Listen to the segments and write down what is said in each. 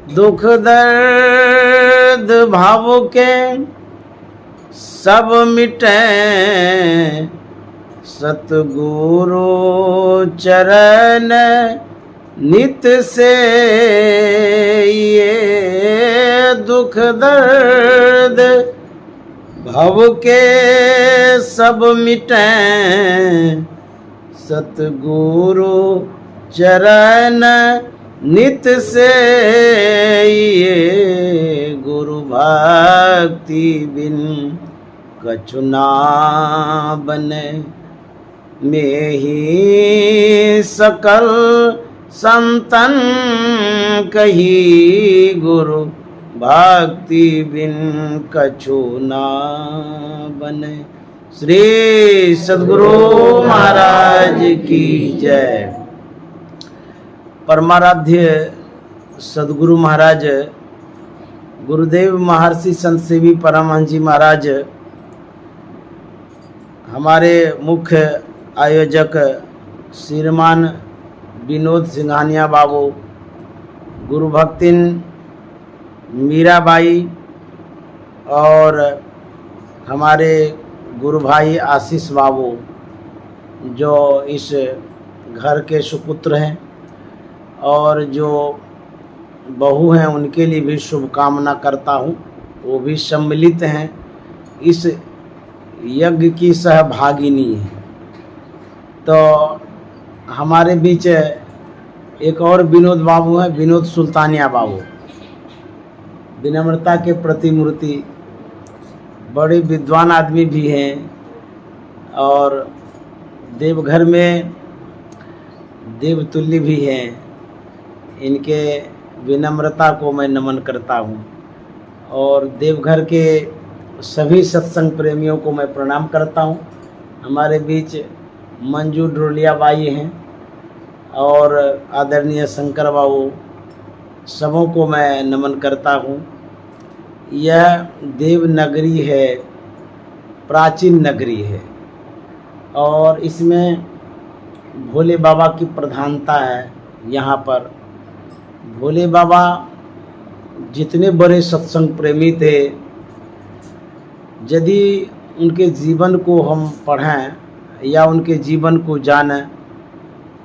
दुख दर्द भाव के सब मिटे, सतगुरु चरण नित से ये दुख दर्द भव के सब मिटे, सतगुरु चरण नित से ये गुरु भक्ति बिन कछु ना बने, में ही सकल संतन कही, गुरु भक्ति बिन कछु ना बने। श्री सद्गुरु महाराज की जय। परमाराध्य सद्गुरु महाराज गुरुदेव महर्षि संत सेवी परमहंस जी महाराज, हमारे मुख्य आयोजक श्रीमान विनोद सिंघानिया बाबू, गुरु भक्तिन मीराबाई और हमारे गुरु भाई आशीष बाबू जो इस घर के सुपुत्र हैं, और जो बहू हैं उनके लिए भी शुभकामना करता हूँ, वो भी सम्मिलित हैं इस यज्ञ की सहभागिनी है। तो हमारे बीच एक और विनोद बाबू हैं, विनोद सुल्तानिया बाबू, विनम्रता के प्रतिमूर्ति, बड़े विद्वान आदमी भी हैं और देवघर में देवतुल्य भी हैं। इनके विनम्रता को मैं नमन करता हूँ और देवघर के सभी सत्संग प्रेमियों को मैं प्रणाम करता हूँ। हमारे बीच मंजू ड्रोलिया बाई हैं और आदरणीय शंकर बाबू, सबों को मैं नमन करता हूँ। यह देव नगरी है, प्राचीन नगरी है और इसमें भोले बाबा की प्रधानता है। यहाँ पर भोले बाबा जितने बड़े सत्संग प्रेमी थे, यदि उनके जीवन को हम पढ़ें या उनके जीवन को जानें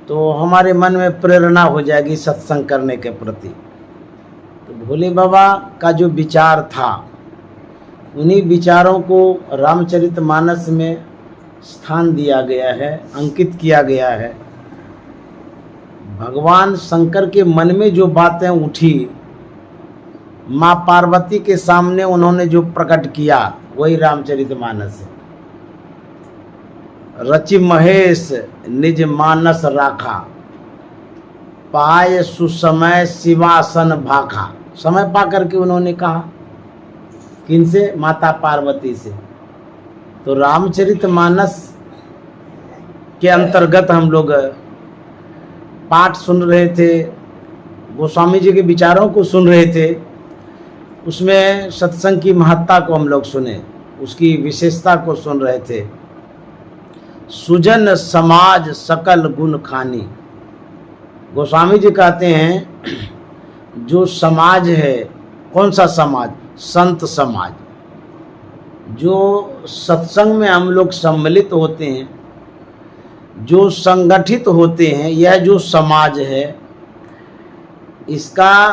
तो हमारे मन में प्रेरणा हो जाएगी सत्संग करने के प्रति। तो भोले बाबा का जो विचार था, उन्हीं विचारों को रामचरितमानस में स्थान दिया गया है, अंकित किया गया है। भगवान शंकर के मन में जो बातें उठी, माँ पार्वती के सामने उन्होंने जो प्रकट किया, वही रामचरितमानस है। रचि महेश निज मानस राखा, पाए सुसमय शिवासन भाखा। समय पा करके उन्होंने कहा, किनसे? माता पार्वती से। तो रामचरितमानस के अंतर्गत हम लोग पाठ सुन रहे थे, गोस्वामी जी के विचारों को सुन रहे थे। उसमें सत्संग की महत्ता को हम लोग सुने, उसकी विशेषता को सुन रहे थे। सुजन समाज सकल गुण खानी। गोस्वामी जी कहते हैं जो समाज है, कौन सा समाज? संत समाज। जो सत्संग में हम लोग सम्मिलित होते हैं, जो संगठित होते हैं, यह जो समाज है, इसका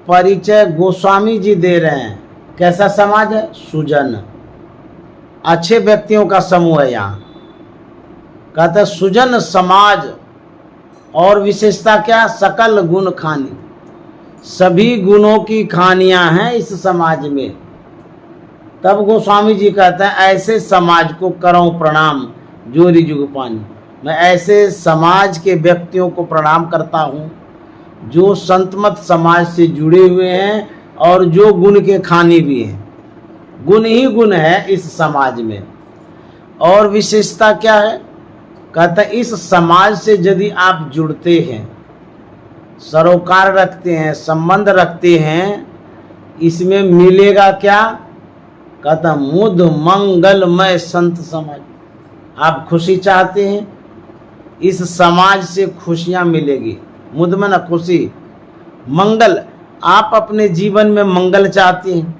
परिचय गोस्वामी जी दे रहे हैं। कैसा समाज है? सुजन, अच्छे व्यक्तियों का समूह है। यहाँ कहते हैं सुजन समाज, और विशेषता क्या? सकल गुण खानी, सभी गुणों की खानियां हैं इस समाज में। तब गोस्वामी जी कहते हैं ऐसे समाज को करो प्रणाम जोरी जुग पानी। मैं ऐसे समाज के व्यक्तियों को प्रणाम करता हूँ जो संतमत समाज से जुड़े हुए हैं और जो गुण के खानी भी हैं। गुण ही गुण है इस समाज में। और विशेषता क्या है? कहता है इस समाज से यदि आप जुड़ते हैं, सरोकार रखते हैं, संबंध रखते हैं, इसमें मिलेगा क्या? कहता मुद मंगलमय संत समाज। आप खुशी चाहते हैं, इस समाज से खुशियां मिलेगी। मुद में ना खुशी, मंगल, आप अपने जीवन में मंगल चाहती हैं,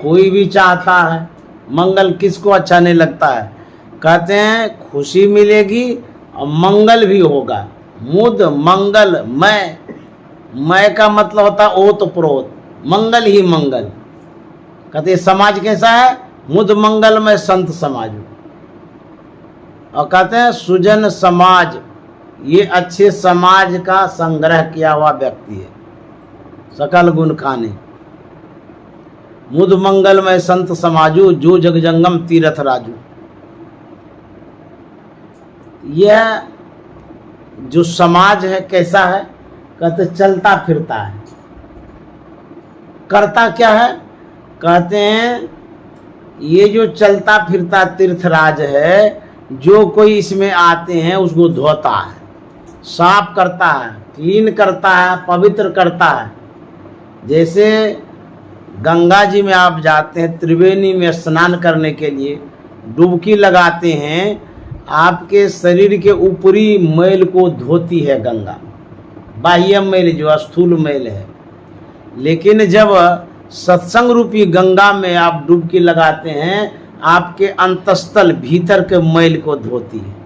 कोई भी चाहता है मंगल, किसको अच्छा नहीं लगता है। कहते हैं खुशी मिलेगी और मंगल भी होगा। मुद मंगल मैं का मतलब होता है ओतप्रोत, मंगल ही मंगल। कहते हैं समाज कैसा है, मुद मंगलमय संत समाज। और कहते हैं सुजन समाज, ये अच्छे समाज का संग्रह किया हुआ व्यक्ति है, सकल गुण खाने। मुद मंगलमय संत समाजू, जो जग जंगम तीरथ राजू। यह जो समाज है कैसा है, कहते चलता फिरता है। करता क्या है, कहते हैं ये जो चलता फिरता तीर्थराज है, जो कोई इसमें आते हैं उसको धोता है, साफ करता है, क्लीन करता है, पवित्र करता है। जैसे गंगा जी में आप जाते हैं, त्रिवेणी में स्नान करने के लिए डुबकी लगाते हैं, आपके शरीर के ऊपरी मैल को धोती है गंगा, बाह्य मैल जो स्थूल मैल है। लेकिन जब सत्संग रूपी गंगा में आप डुबकी लगाते हैं, आपके अंतस्थल भीतर के मैल को धोती है।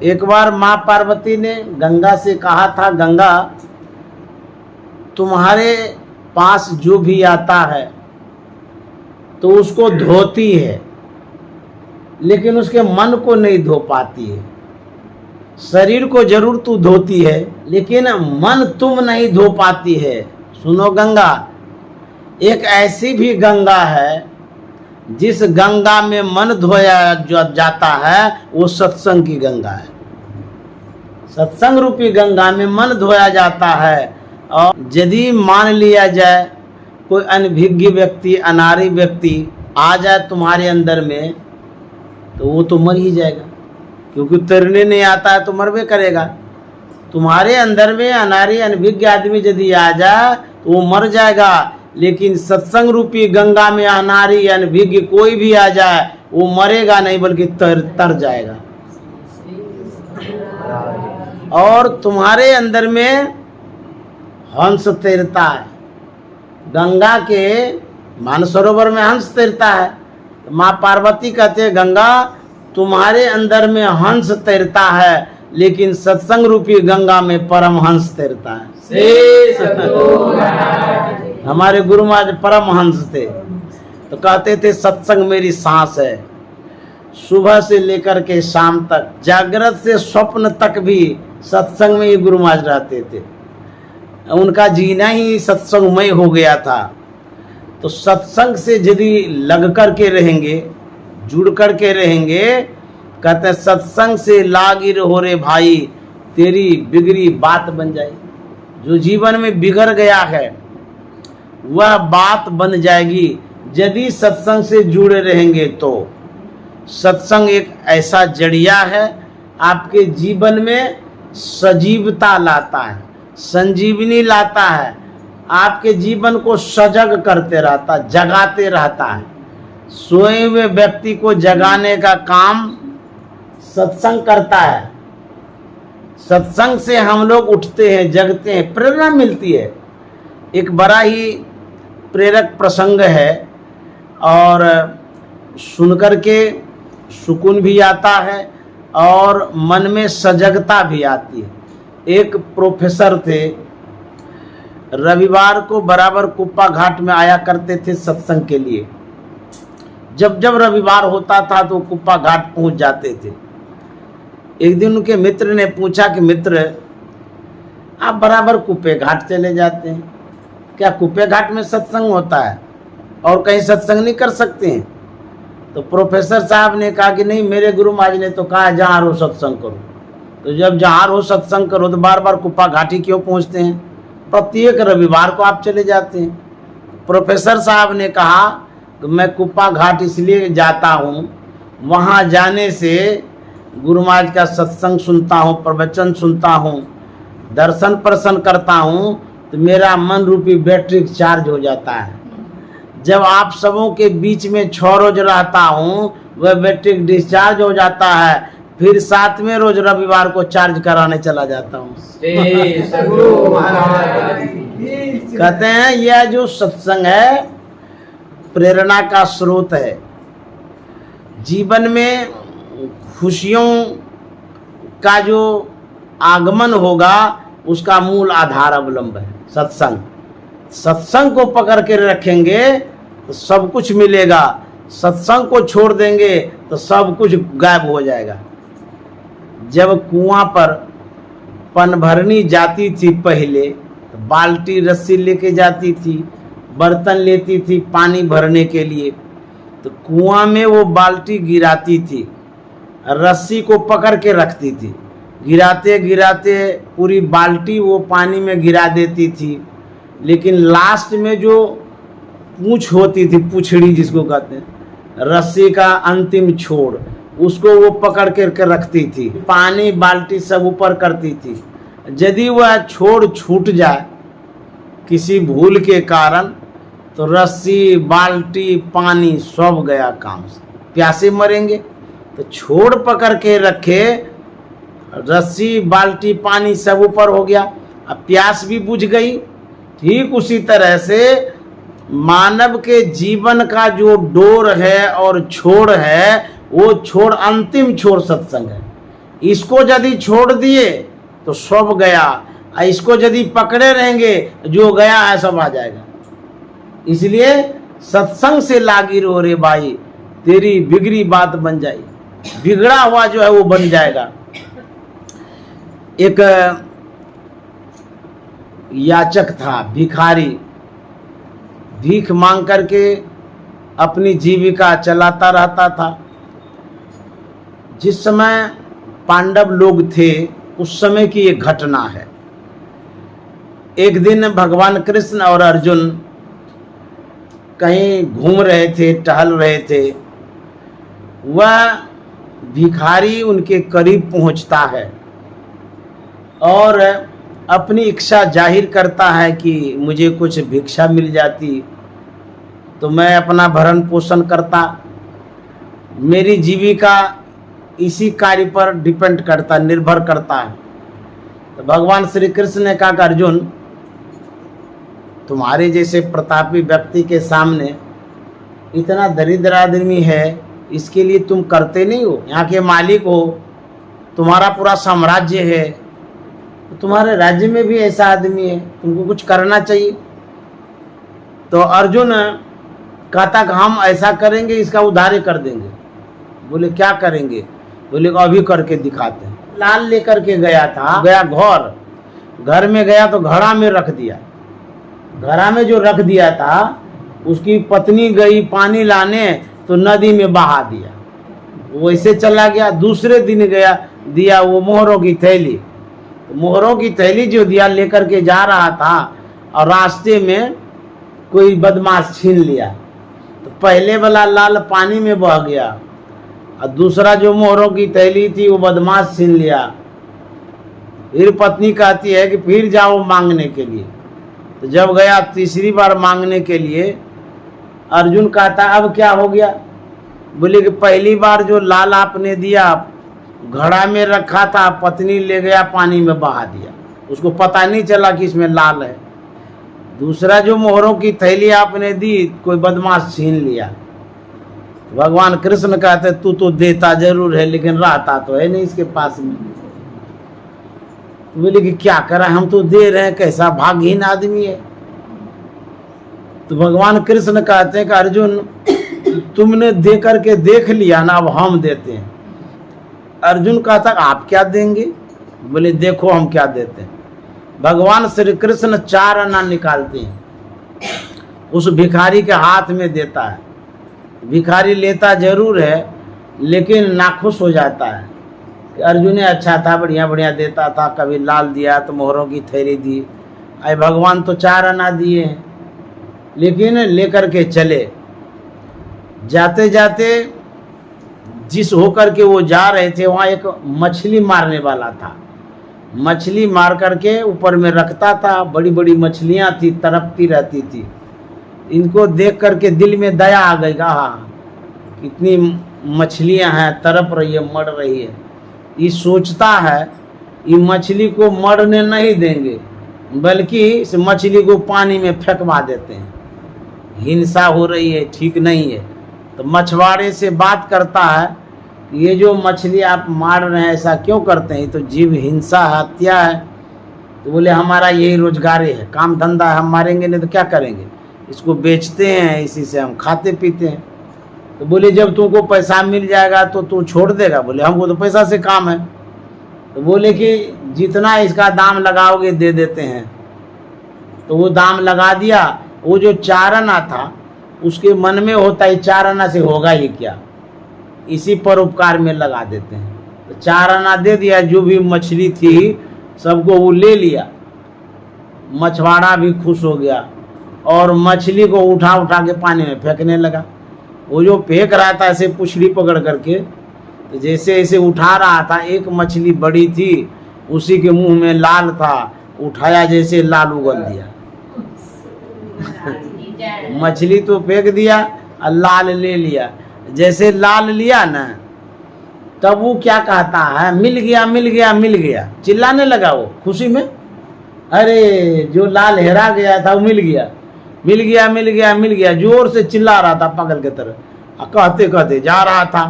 एक बार माँ पार्वती ने गंगा से कहा था, गंगा तुम्हारे पास जो भी आता है तो उसको धोती है, लेकिन उसके मन को नहीं धो पाती है। शरीर को जरूर तू धोती है, लेकिन मन तुम नहीं धो पाती है। सुनो गंगा, एक ऐसी भी गंगा है जिस गंगा में मन धोया जाता है, वो सत्संग की गंगा है। सत्संग रूपी गंगा में मन धोया जाता है। और यदि मान लिया जाए कोई अनभिज्ञ व्यक्ति, अनारी व्यक्ति आ जाए तुम्हारे अंदर में, तो वो तो मर ही जाएगा, क्योंकि तैरने नहीं आता है तो मरवे करेगा। तुम्हारे अंदर में अनारी अनभिज्ञ आदमी यदि आ जाए तो वो मर जाएगा। लेकिन सत्संग रूपी गंगा में अनारी अनभिज्ञ कोई भी आ जाए, वो मरेगा नहीं बल्कि तर जाएगा। और तुम्हारे अंदर में हंस तैरता है, गंगा के मानसरोवर में हंस तैरता है। माँ पार्वती कहते हैं गंगा तुम्हारे अंदर में हंस तैरता है, लेकिन सत्संग रूपी गंगा में परमहंस तैरता है। हमारे गुरु महाराज परमहंस थे, तो कहते थे सत्संग मेरी सांस है। सुबह से लेकर के शाम तक, जागृत से स्वप्न तक भी सत्संग में ही गुरु महाराज रहते थे। उनका जीना ही सत्संगमय हो गया था। तो सत्संग से यदि लग कर के रहेंगे, जुड़ कर के रहेंगे, कहते हैं सत्संग से लागी रहो रे भाई, तेरी बिगड़ी बात बन जाएगी। जो जीवन में बिगड़ गया है वह बात बन जाएगी यदि सत्संग से जुड़े रहेंगे। तो सत्संग एक ऐसा जड़िया है, आपके जीवन में सजीवता लाता है, संजीवनी लाता है, आपके जीवन को सजग करते रहता, जगाते रहता है। सोए हुए व्यक्ति को जगाने का काम सत्संग करता है। सत्संग से हम लोग उठते हैं, जगते हैं, प्रेरणा मिलती है। एक बड़ा ही प्रेरक प्रसंग है और सुनकर के सुकून भी आता है और मन में सजगता भी आती है। एक प्रोफेसर थे, रविवार को बराबर कुप्पा घाट में आया करते थे सत्संग के लिए। जब जब रविवार होता था तो कुप्पा घाट पहुंच जाते थे। एक दिन उनके मित्र ने पूछा कि मित्र, आप बराबर कुप्पे घाट चले जाते हैं, क्या कुप्पे घाट में सत्संग होता है और कहीं सत्संग नहीं कर सकते हैं? तो प्रोफेसर साहब ने कहा कि नहीं, मेरे गुरु महाराज ने तो कहा जहाँ रो सत्संग करो। तो जब जहाँ रो सत्संग करो तो बार बार कुप्पा घाट ही क्यों पहुँचते हैं? प्रत्येक रविवार को आप चले जाते हैं। प्रोफेसर साहब ने कहा कि मैं कुप्पा घाट इसलिए जाता हूँ, वहाँ जाने से गुरु महाराज का सत्संग सुनता हूँ, प्रवचन सुनता हूँ, दर्शन प्रसन करता हूँ, तो मेरा मन रूपी बैटरी चार्ज हो जाता है। जब आप सबों के बीच में 6 रोज रहता हूँ, वह बैटरी डिस्चार्ज हो जाता है। फिर साथ में रोज रविवार को चार्ज कराने चला जाता हूँ। कहते हैं यह जो सत्संग है प्रेरणा का स्रोत है। जीवन में खुशियों का जो आगमन होगा उसका मूल आधार अवलंब है सत्संग। सत्संग को पकड़ के रखेंगे तो सब कुछ मिलेगा, सत्संग को छोड़ देंगे तो सब कुछ गायब हो जाएगा। जब कुआं पर पन भरनी जाती थी पहले तो बाल्टी रस्सी लेके जाती थी, बर्तन लेती थी पानी भरने के लिए, तो कुआं में वो बाल्टी गिराती थी, रस्सी को पकड़ के रखती थी, गिराते गिराते पूरी बाल्टी वो पानी में गिरा देती थी। लेकिन लास्ट में जो पूंछ होती थी, पूंछड़ी जिसको कहते हैं, रस्सी का अंतिम छोर, उसको वो पकड़ के रखती थी, पानी बाल्टी सब ऊपर करती थी। यदि वह छोर छूट जाए किसी भूल के कारण तो रस्सी बाल्टी पानी सब गया काम से, प्यासे मरेंगे। तो छोड़ पकड़ के रखे, रस्सी बाल्टी पानी सब ऊपर हो गया, अब प्यास भी बुझ गई। ठीक उसी तरह से मानव के जीवन का जो डोर है और छोड़ है, वो छोड़ अंतिम छोड़ सत्संग है। इसको यदि छोड़ दिए तो सब गया, और इसको यदि पकड़े रहेंगे जो गया है सब आ जाएगा। इसलिए सत्संग से लागी रो रे भाई, तेरी बिगड़ी बात बन जाए, बिगड़ा हुआ जो है वो बन जाएगा। एक याचक था, भिखारी, भीख मांग करके अपनी जीविका चलाता रहता था। जिस समय पांडव लोग थे उस समय की एक घटना है। एक दिन भगवान कृष्ण और अर्जुन कहीं घूम रहे थे, टहल रहे थे। वह भिखारी उनके करीब पहुंचता है और अपनी इच्छा जाहिर करता है कि मुझे कुछ भिक्षा मिल जाती तो मैं अपना भरण पोषण करता, मेरी जीविका इसी कार्य पर डिपेंड करता, निर्भर करता है। तो भगवान श्री कृष्ण ने कहा, अर्जुन तुम्हारे जैसे प्रतापी व्यक्ति के सामने इतना दरिद्र आदमी है, इसके लिए तुम करते नहीं हो? यहाँ के मालिक हो, तुम्हारा पूरा साम्राज्य है, तो तुम्हारे राज्य में भी ऐसा आदमी है, तुमको कुछ करना चाहिए। तो अर्जुन कहता कि हम ऐसा करेंगे, इसका उद्धार कर देंगे। बोले क्या करेंगे? बोले अभी करके दिखाते हैं। लाल लेकर के गया था, गया घर में गया तो घड़ा में रख दिया। घड़ा में जो रख दिया था उसकी पत्नी गई पानी लाने तो नदी में बहा दिया, वैसे चला गया। दूसरे दिन गया, दिया वो मोहरों की थैली, मोहरों की थैली जो दिया लेकर के जा रहा था और रास्ते में कोई बदमाश छीन लिया। तो पहले वाला लाल पानी में बह गया और दूसरा जो मोहरों की थैली थी वो बदमाश छीन लिया। फिर पत्नी कहती है कि फिर जाओ मांगने के लिए। तो जब गया तीसरी बार मांगने के लिए, अर्जुन कहता अब क्या हो गया? बोले कि पहली बार जो लाल आपने दिया घड़ा में रखा था, पत्नी ले गया पानी में बहा दिया, उसको पता नहीं चला कि इसमें लाल है। दूसरा जो मोहरों की थैली आपने दी कोई बदमाश छीन लिया। भगवान कृष्ण कहते तू तो देता जरूर है लेकिन रहता तो है नहीं इसके पास में। बोले कि क्या करा, हम तो दे रहे हैं, कैसा भागहीन आदमी है। तो भगवान कृष्ण कहते हैं कि अर्जुन तुमने दे करके देख लिया ना, अब हम देते हैं। अर्जुन कहता आप क्या देंगे? बोले देखो हम क्या देते हैं। भगवान श्री कृष्ण 4 आना निकालते हैं, उस भिखारी के हाथ में देता है। भिखारी लेता जरूर है लेकिन नाखुश हो जाता है। अर्जुन ने अच्छा था, बढ़िया बढ़िया देता था, कभी लाल दिया तो मोहरों की थैली दी, अरे भगवान तो 4 आना दिए हैं। लेकिन लेकर के चले, जाते जाते जिस होकर के वो जा रहे थे वहाँ एक मछली मारने वाला था। मछली मार करके ऊपर में रखता था, बड़ी बड़ी मछलियाँ थी, तड़पती रहती थी। इनको देख करके दिल में दया आ गई, हाँ कितनी मछलियाँ हैं, तड़प रही है, मर रही है। ये सोचता है ये मछली को मरने नहीं देंगे, बल्कि इस मछली को पानी में फेंकवा देते हैं। हिंसा हो रही है, ठीक नहीं है। तो मछुआरे से बात करता है, ये जो मछली आप मार रहे हैं ऐसा क्यों करते हैं, ये तो जीव हिंसा हत्या है। तो बोले हमारा यही रोजगार है, काम धंधा है, हम मारेंगे नहीं तो क्या करेंगे, इसको बेचते हैं, इसी से हम खाते पीते हैं। तो बोले जब तुमको पैसा मिल जाएगा तो तू छोड़ देगा। बोले हमको तो पैसा से काम है। तो बोले कि जितना इसका दाम लगाओगे दे देते हैं। तो वो दाम लगा दिया। वो जो 4 आना था उसके मन में होता है 4 आना से होगा ही क्या, इसी परोपकार में लगा देते हैं। तो 4 आना दे दिया, जो भी मछली थी सबको वो ले लिया। मछुआरा भी खुश हो गया और मछली को उठा उठा के पानी में फेंकने लगा। वो जो फेंक रहा था ऐसे पुछड़ी पकड़ करके, तो जैसे ऐसे उठा रहा था, एक मछली बड़ी थी, उसी के मुंह में लाल था, उठाया जैसे लाल उगल दिया। मछली तो फेंक दिया और लाल ले लिया। जैसे लाल लिया ना, तब वो क्या कहता है, मिल गया मिल गया मिल गया, चिल्लाने लगा वो खुशी में। अरे जो लाल हेरा गया था वो मिल गया मिल गया मिल गया मिल गया, जोर से चिल्ला रहा था पागल की तरह। कहते कहते जा रहा था।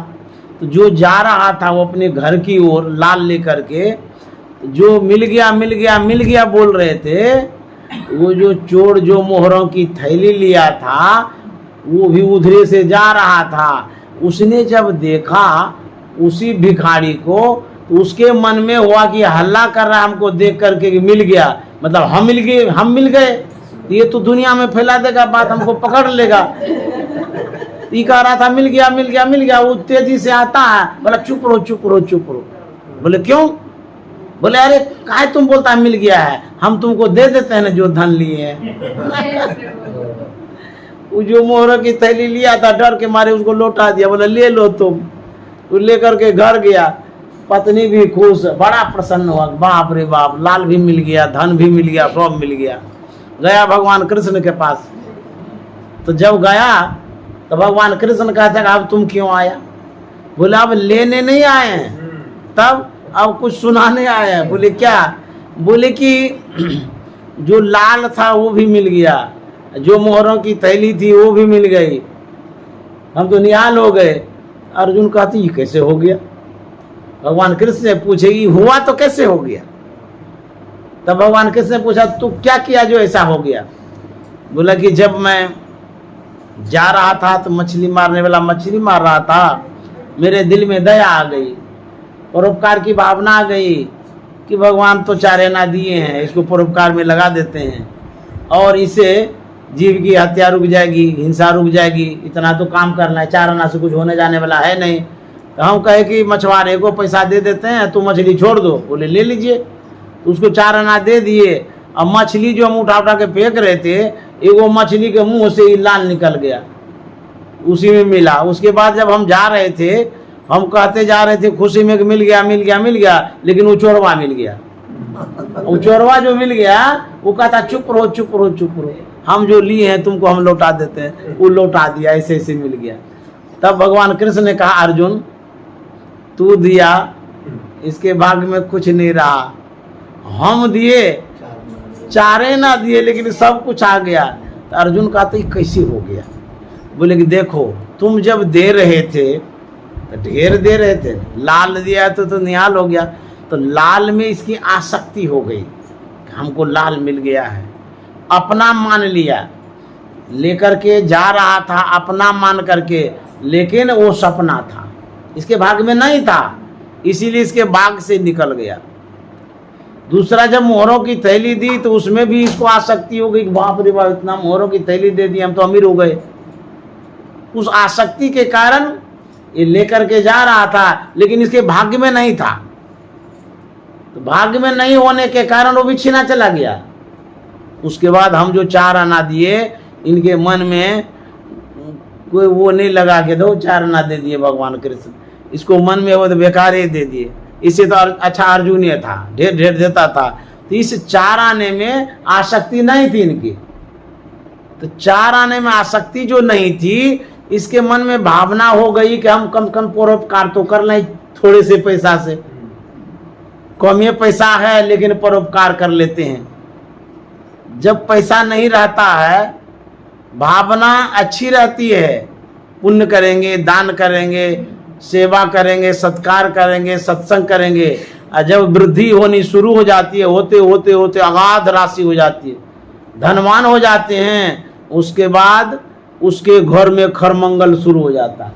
तो जो जा रहा था वो अपने घर की ओर लाल लेकर के, जो मिल गया मिल गया मिल गया बोल रहे थे, वो जो चोर जो मोहरों की थैली लिया था वो भी उधरे से जा रहा था। उसने जब देखा उसी भिखारी को, तो उसके मन में हुआ कि हल्ला कर रहा हमको देख करके कि मिल गया, मतलब हम मिल गए, ये तो दुनिया में फैला देगा बात, हमको पकड़ लेगा। ये कह रहा था मिल गया मिल गया मिल गया। वो तेजी से आता है, बोला चुप रहो चुप रहो चुप रहो। बोले क्यों? बोले अरे काहे तुम बोलता है मिल गया है, हम तुमको दे देते हैं ना जो धन लिए हैं। वो जो मोहरों की थैली लिया था डर के मारे उसको लौटा दिया। बोले ले लो तुम। वो लेकर के घर गया। पत्नी भी खुश, बड़ा प्रसन्न हुआ, बाप रे बाप, लाल भी मिल गया, धन भी मिल गया, सब मिल गया। गया भगवान कृष्ण के पास। तो जब गया तो भगवान कृष्ण कहते हैं अब तुम क्यों आया? बोले अब लेने नहीं आए हैं, तब अब कुछ सुनाने आए हैं। बोले क्या? बोले कि जो लाल था वो भी मिल गया, जो मोहरों की थैली थी वो भी मिल गई, हम तो निहाल हो गए। अर्जुन कहते ये कैसे हो गया? भगवान कृष्ण ने पूछे ये हुआ तो कैसे हो गया? तब भगवान कृष्ण ने पूछा तू क्या किया जो ऐसा हो गया? बोला कि जब मैं जा रहा था तो मछली मारने वाला मछली मार रहा था, मेरे दिल में दया आ गई, परोपकार की भावना आ गई कि भगवान तो 4 आना दिए हैं, इसको परोपकार में लगा देते हैं और इससे जीव की हत्या रुक जाएगी, हिंसा रुक जाएगी। इतना तो काम करना है, 4 आना से कुछ होने जाने वाला है नहीं। तो हम कहे कि मछुआरे को पैसा दे देते हैं, तो मछली छोड़ दो। बोले ले लीजिए। तो उसको 4 आना दे दिए। अब मछली जो हम उठा उठा के फेंक रहे थे, एगो मछली के मुंह से ही लाल निकल गया, उसी में मिला। उसके बाद जब हम जा रहे थे, हम कहते जा रहे थे खुशी में कि मिल गया मिल गया मिल गया, लेकिन वो चोरवा मिल गया। वो चोरवा जो मिल गया वो कहता चुप रहो चुप रहो चुप रहो, हम जो लिए हैं तुमको हम लौटा देते हैं। वो लौटा दिया, ऐसे ऐसे मिल गया। तब भगवान कृष्ण ने कहा अर्जुन तू दिया, इसके भाग्य में कुछ नहीं रहा, हम दिए 4 ना दिए लेकिन सब कुछ आ गया। तो अर्जुन कहते ही कैसे हो गया? बोले कि देखो तुम जब दे रहे थे तो ढेर दे रहे थे, लाल दिया तो निहाल हो गया। तो लाल में इसकी आसक्ति हो गई, हमको लाल मिल गया है, अपना मान लिया, लेकर के जा रहा था अपना मान करके, लेकिन वो सपना था, इसके भाग में नहीं था, इसीलिए इसके भाग से निकल गया। दूसरा जब मोहरों की थैली दी तो उसमें भी इसको आसक्ति हो गई, बाप रे बाप इतना मोहरों की थैली दे दी, हम तो अमीर हो गए। उस आसक्ति के कारण ये लेकर के जा रहा था, लेकिन इसके भाग्य में नहीं था। तो भाग्य में नहीं होने के कारण वो भी छीना चला गया। उसके बाद हम जो 4 आना दिए, इनके मन में कोई वो नहीं लगा के दो 4 आना दे दिए भगवान कृष्ण, इसको मन में वो तो बेकार ही दे दिए। इससे तो अच्छा अर्जुन ये था, ढेर ढेर देता था। तो इस 4 आने में आसक्ति नहीं थी इनकी। तो 4 आने में आसक्ति जो नहीं थी, इसके मन में भावना हो गई कि हम कम से कम परोपकार तो कर लें थोड़े से पैसा से, कम ये पैसा है लेकिन परोपकार कर लेते हैं। जब पैसा नहीं रहता है, भावना अच्छी रहती है, पुण्य करेंगे, दान करेंगे, सेवा करेंगे, सत्कार करेंगे, सत्संग करेंगे। और जब वृद्धि होनी शुरू हो जाती है, होते होते होते अगाध राशि हो जाती है, धनवान हो जाते हैं, उसके बाद उसके घर में खरमंगल शुरू हो जाता है।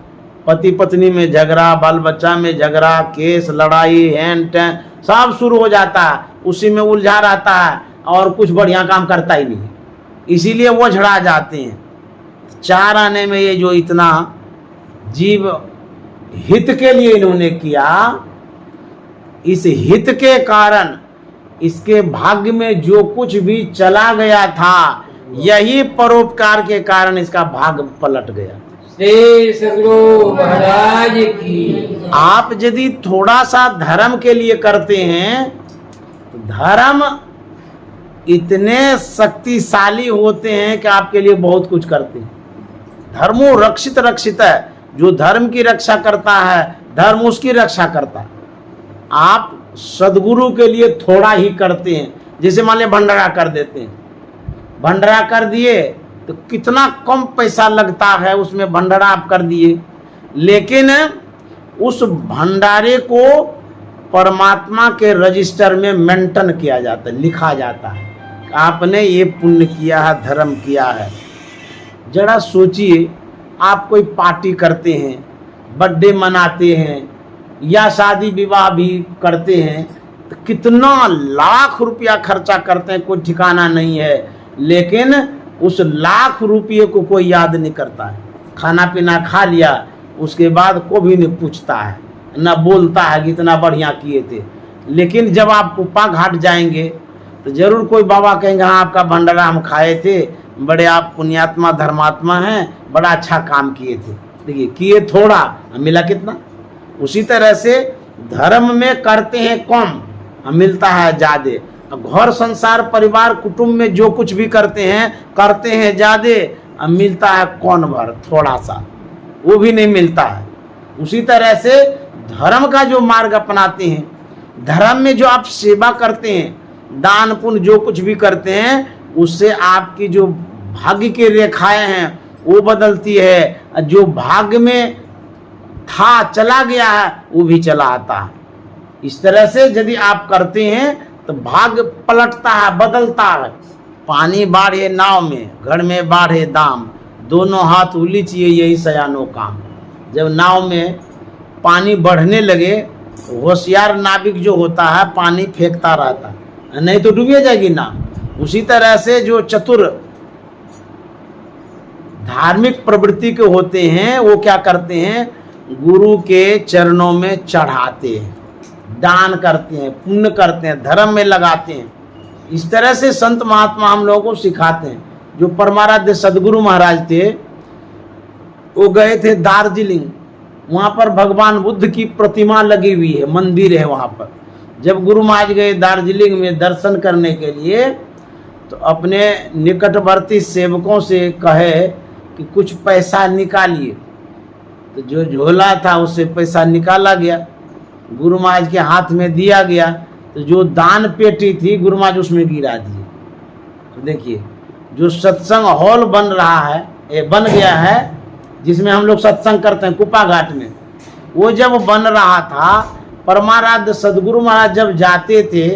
पति पत्नी में झगड़ा, बाल बच्चा में झगड़ा, केस लड़ाई, हैन टैन सब शुरू हो जाता है, उसी में उलझा रहता है और कुछ बढ़िया काम करता ही नहीं, इसीलिए वो झड़ा जाते हैं। चार आने में ये जो इतना जीव हित के लिए इन्होंने किया, इस हित के कारण इसके भाग्य में जो कुछ भी चला गया था, यही परोपकार के कारण इसका भाग्य पलट गया। श्री सद्गुरु महाराज की। आप यदि थोड़ा सा धर्म के लिए करते हैं, तो धर्म इतने शक्तिशाली होते हैं कि आपके लिए बहुत कुछ करते हैं। धर्मो रक्षित रक्षित है, जो धर्म की रक्षा करता है, धर्म उसकी रक्षा करता है। आप सद्गुरु के लिए थोड़ा ही करते हैं, जैसे मान लिया भंडारा कर देते हैं, भंडारा कर दिए तो कितना कम पैसा लगता है, उसमें भंडारा आप कर दिए, लेकिन उस भंडारे को परमात्मा के रजिस्टर में मेंटेन किया जाता है, लिखा जाता है आपने ये पुण्य किया है, धर्म किया है। जरा सोचिए, आप कोई पार्टी करते हैं, बर्थडे मनाते हैं या शादी विवाह भी करते हैं, तो कितना लाख रुपया खर्चा करते हैं, कोई ठिकाना नहीं है, लेकिन उस लाख रुपये को कोई याद नहीं करता है। खाना पीना खा लिया, उसके बाद को भी नहीं पूछता है, न बोलता है कि इतना बढ़िया किए थे। लेकिन जब आप कुप्पा घाट जाएंगे तो जरूर कोई बाबा कहेंगे, हाँ आपका भंडारा हम खाए थे, बड़े आप पुण्यात्मा धर्मात्मा हैं, बड़ा अच्छा काम किए थे। देखिए, किए थोड़ा, मिला कितना। उसी तरह से धर्म में करते हैं कम, मिलता है ज्यादा। घर संसार परिवार कुटुंब में जो कुछ भी करते हैं ज्यादा, मिलता है कौन भर, थोड़ा सा, वो भी नहीं मिलता है। उसी तरह से धर्म का जो मार्ग अपनाते हैं, धर्म में जो आप सेवा करते हैं, दान पुण्य जो कुछ भी करते हैं, उससे आपकी जो भाग्य की रेखाएं हैं वो बदलती है, जो भाग्य में था चला गया है वो भी चला आता है। इस तरह से यदि आप करते हैं तो भाग्य पलटता है, बदलता है। पानी बाढ़े नाव में, घर में बाढ़े दाम, दोनों हाथ उलीचिए यही सयानो काम। जब नाव में पानी बढ़ने लगे, होशियार नाविक जो होता है पानी फेंकता रहता है, नहीं तो डूबे जाएगी नाव। उसी तरह से जो चतुर धार्मिक प्रवृत्ति के होते हैं, वो क्या करते हैं, गुरु के चरणों में चढ़ाते हैं, दान करते हैं, पुण्य करते हैं, धर्म में लगाते हैं। इस तरह से संत महात्मा हम लोगों को सिखाते हैं। जो परमाराध्य सदगुरु महाराज थे, वो गए थे दार्जिलिंग, वहाँ पर भगवान बुद्ध की प्रतिमा लगी हुई है, मंदिर है वहाँ पर। जब गुरु महाराज गए दार्जिलिंग में दर्शन करने के लिए, तो अपने निकटवर्ती सेवकों से कहे कि कुछ पैसा निकालिए। तो जो झोला था उससे पैसा निकाला गया, गुरु महाराज के हाथ में दिया गया। तो जो दान पेटी थी, गुरु महाराज उसमें गिरा दिए। तो देखिए, जो सत्संग हॉल बन रहा है, बन गया है, जिसमें हम लोग सत्संग करते हैं कुप्पा घाट में, वो जब बन रहा था, परमाराध्य सदगुरु महाराज जब जाते थे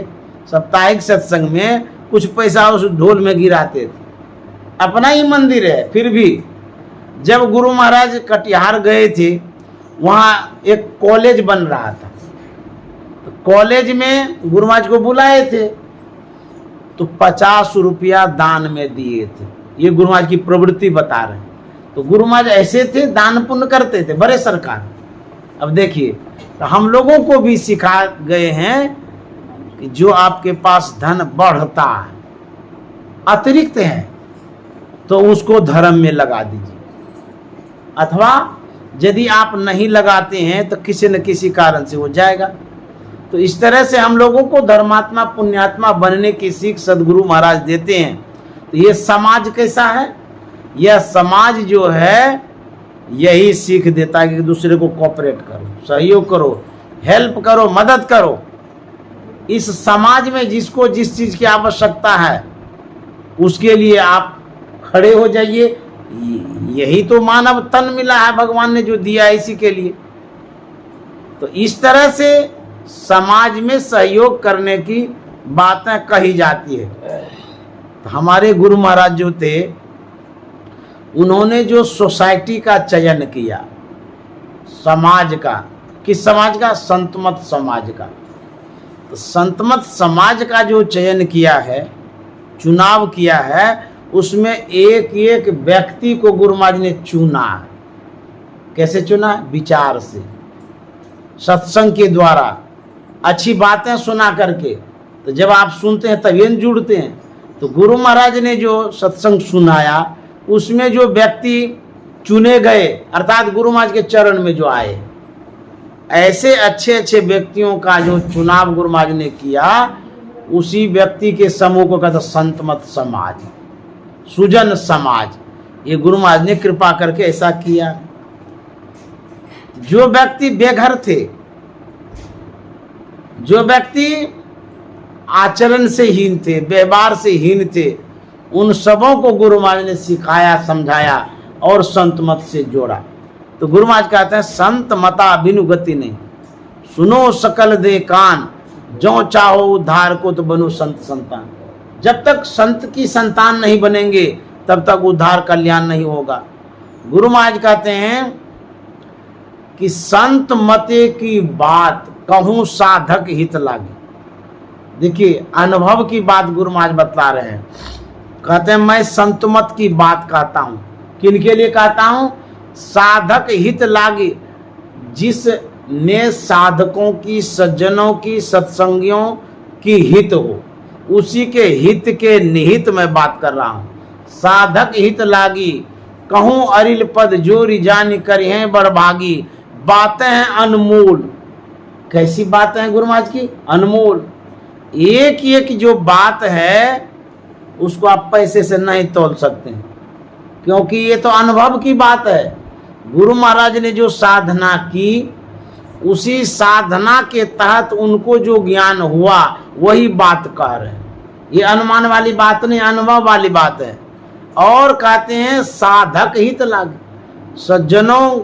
साप्ताहिक सत्संग में, कुछ पैसा उस ढोल में गिराते थे। अपना ही मंदिर है, फिर भी जब गुरु महाराज कटिहार गए थे, वहाँ एक कॉलेज बन रहा था। तो कॉलेज में गुरु महाराज को बुलाए थे, तो 50 रुपया दान में दिए थे। ये गुरु महाराज की प्रवृत्ति बता रहे हैं। तो गुरु महाराज ऐसे थे, दान पुण्य करते थे, बड़े सरकार। अब देखिए, तो हम लोगों को भी सिखा गए हैं कि जो आपके पास धन बढ़ता है, अतिरिक्त है, तो उसको धर्म में लगा दीजिए। अथवा यदि आप नहीं लगाते हैं तो किसी न किसी कारण से हो जाएगा। तो इस तरह से हम लोगों को धर्मात्मा पुण्यात्मा बनने की सीख सदगुरु महाराज देते हैं। तो ये समाज कैसा है, यह समाज जो है यही सीख देता है कि दूसरे को कोऑपरेट करो, सहयोग करो, हेल्प करो, मदद करो। इस समाज में जिसको जिस चीज की आवश्यकता है उसके लिए आप खड़े हो जाइए। यही तो मानव तन मिला है, भगवान ने जो दिया है इसी के लिए। तो इस तरह से समाज में सहयोग करने की बातें कही जाती है। तो हमारे गुरु महाराज जो थे, उन्होंने जो सोसाइटी का चयन किया, समाज का, किस समाज का? संतमत समाज का। तो संतमत समाज का जो चयन किया है, चुनाव किया है, उसमें एक एक व्यक्ति को गुरु महाराज ने चुना है। कैसे चुना? विचार से, सत्संग के द्वारा, अच्छी बातें सुना करके। तो जब आप सुनते हैं तभी जुड़ते हैं। तो गुरु महाराज ने जो सत्संग सुनाया, उसमें जो व्यक्ति चुने गए, अर्थात गुरु महाराज के चरण में जो आए, ऐसे अच्छे अच्छे व्यक्तियों का जो चुनाव गुरु महाराज ने किया, उसी व्यक्ति के समूह को कहते संतमत समाज, सुजन समाज। ये गुरु महाराज ने कृपा करके ऐसा किया। जो व्यक्ति बेघर थे, जो व्यक्ति आचरण से हीन थे, व्यवहार से हीन थे, उन सबों को गुरु महाराज ने सिखाया, समझाया और संत मत से जोड़ा। तो गुरु महाराज कहते हैं संत मता बिनु गति नहीं, सुनो सकल दे कान, जो चाहो उद्धार को तो बनो संत संतान। जब तक संत की संतान नहीं बनेंगे तब तक उद्धार कल्याण नहीं होगा। गुरु महाराज कहते हैं कि संत मते की बात कहूं साधक हित लागे। देखिए, अनुभव की बात गुरु महाराज बतला रहे हैं। कहते हैं मैं संत मत की बात कहता हूं। किनके लिए कहता हूं? साधक हित लागे, जिस में साधकों की, सज्जनों की, सत्संगियों की हित हो, उसी के हित के निहित मैं बात कर रहा हूं। साधक हित लागी, कहूं अरिल पद जोरी जानी करी हैं बड़भागी। बातें हैं अनमोल। कैसी बातें हैं गुरु महाराज की? अनमोल। एक एक जो बात है उसको आप पैसे से नहीं तोल सकते, क्योंकि ये तो अनुभव की बात है। गुरु महाराज ने जो साधना की, उसी साधना के तहत उनको जो ज्ञान हुआ, वही बात कह रहे हैं। ये अनुमान वाली बात नहीं, अनुभव वाली बात है। और कहते हैं साधक हित लागे, सज्जनों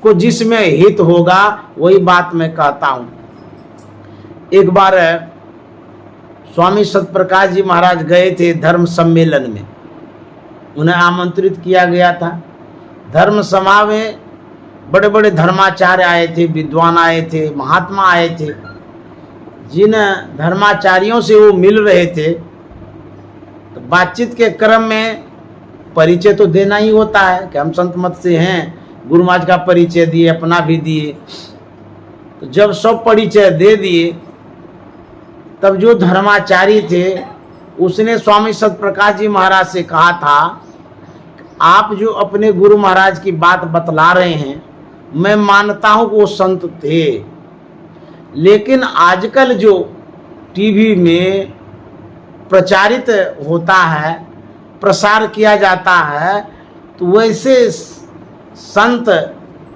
को जिसमें हित होगा वही बात मैं कहता हूं। एक बार स्वामी सतप्रकाश जी महाराज गए थे धर्म सम्मेलन में, उन्हें आमंत्रित किया गया था। धर्म सभा में बड़े बड़े धर्माचार्य आए थे, विद्वान आए थे, महात्मा आए थे। जिन धर्माचार्यों से वो मिल रहे थे, तो बातचीत के क्रम में परिचय तो देना ही होता है कि हम संत मत से हैं। गुरु महाराज का परिचय दिए, अपना भी दिए। तो जब सब परिचय दे दिए, तब जो धर्माचार्य थे उसने स्वामी सतप्रकाश जी महाराज से कहा था, आप जो अपने गुरु महाराज की बात बतला रहे हैं, मैं मानता हूं कि वो संत थे, लेकिन आजकल जो टीवी में प्रचारित होता है, प्रसार किया जाता है, तो वैसे संत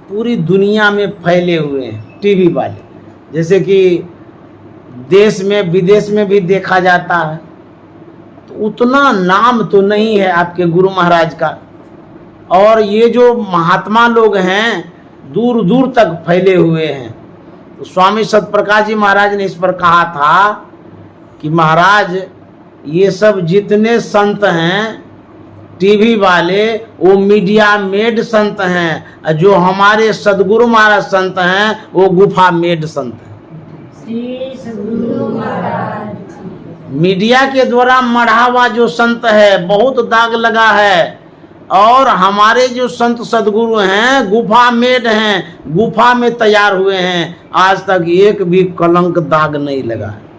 पूरी दुनिया में फैले हुए हैं टीवी वाले। जैसे कि देश में विदेश में भी देखा जाता है, तो उतना नाम तो नहीं है आपके गुरु महाराज का। और ये जो महात्मा लोग हैं दूर दूर तक फैले हुए हैं। तो स्वामी सतप्रकाश जी महाराज ने इस पर कहा था कि महाराज, ये सब जितने संत हैं टीवी वाले, वो मीडिया मेड संत हैं। जो हमारे सदगुरु महाराज संत हैं, वो गुफा मेड संत हैं। मीडिया के द्वारा मढ़ा हुआ जो संत है, बहुत दाग लगा है। और हमारे जो संत सदगुरु हैं गुफा मेड हैं, गुफा में तैयार हुए हैं। आज तक एक भी कलंक दाग नहीं लगा है।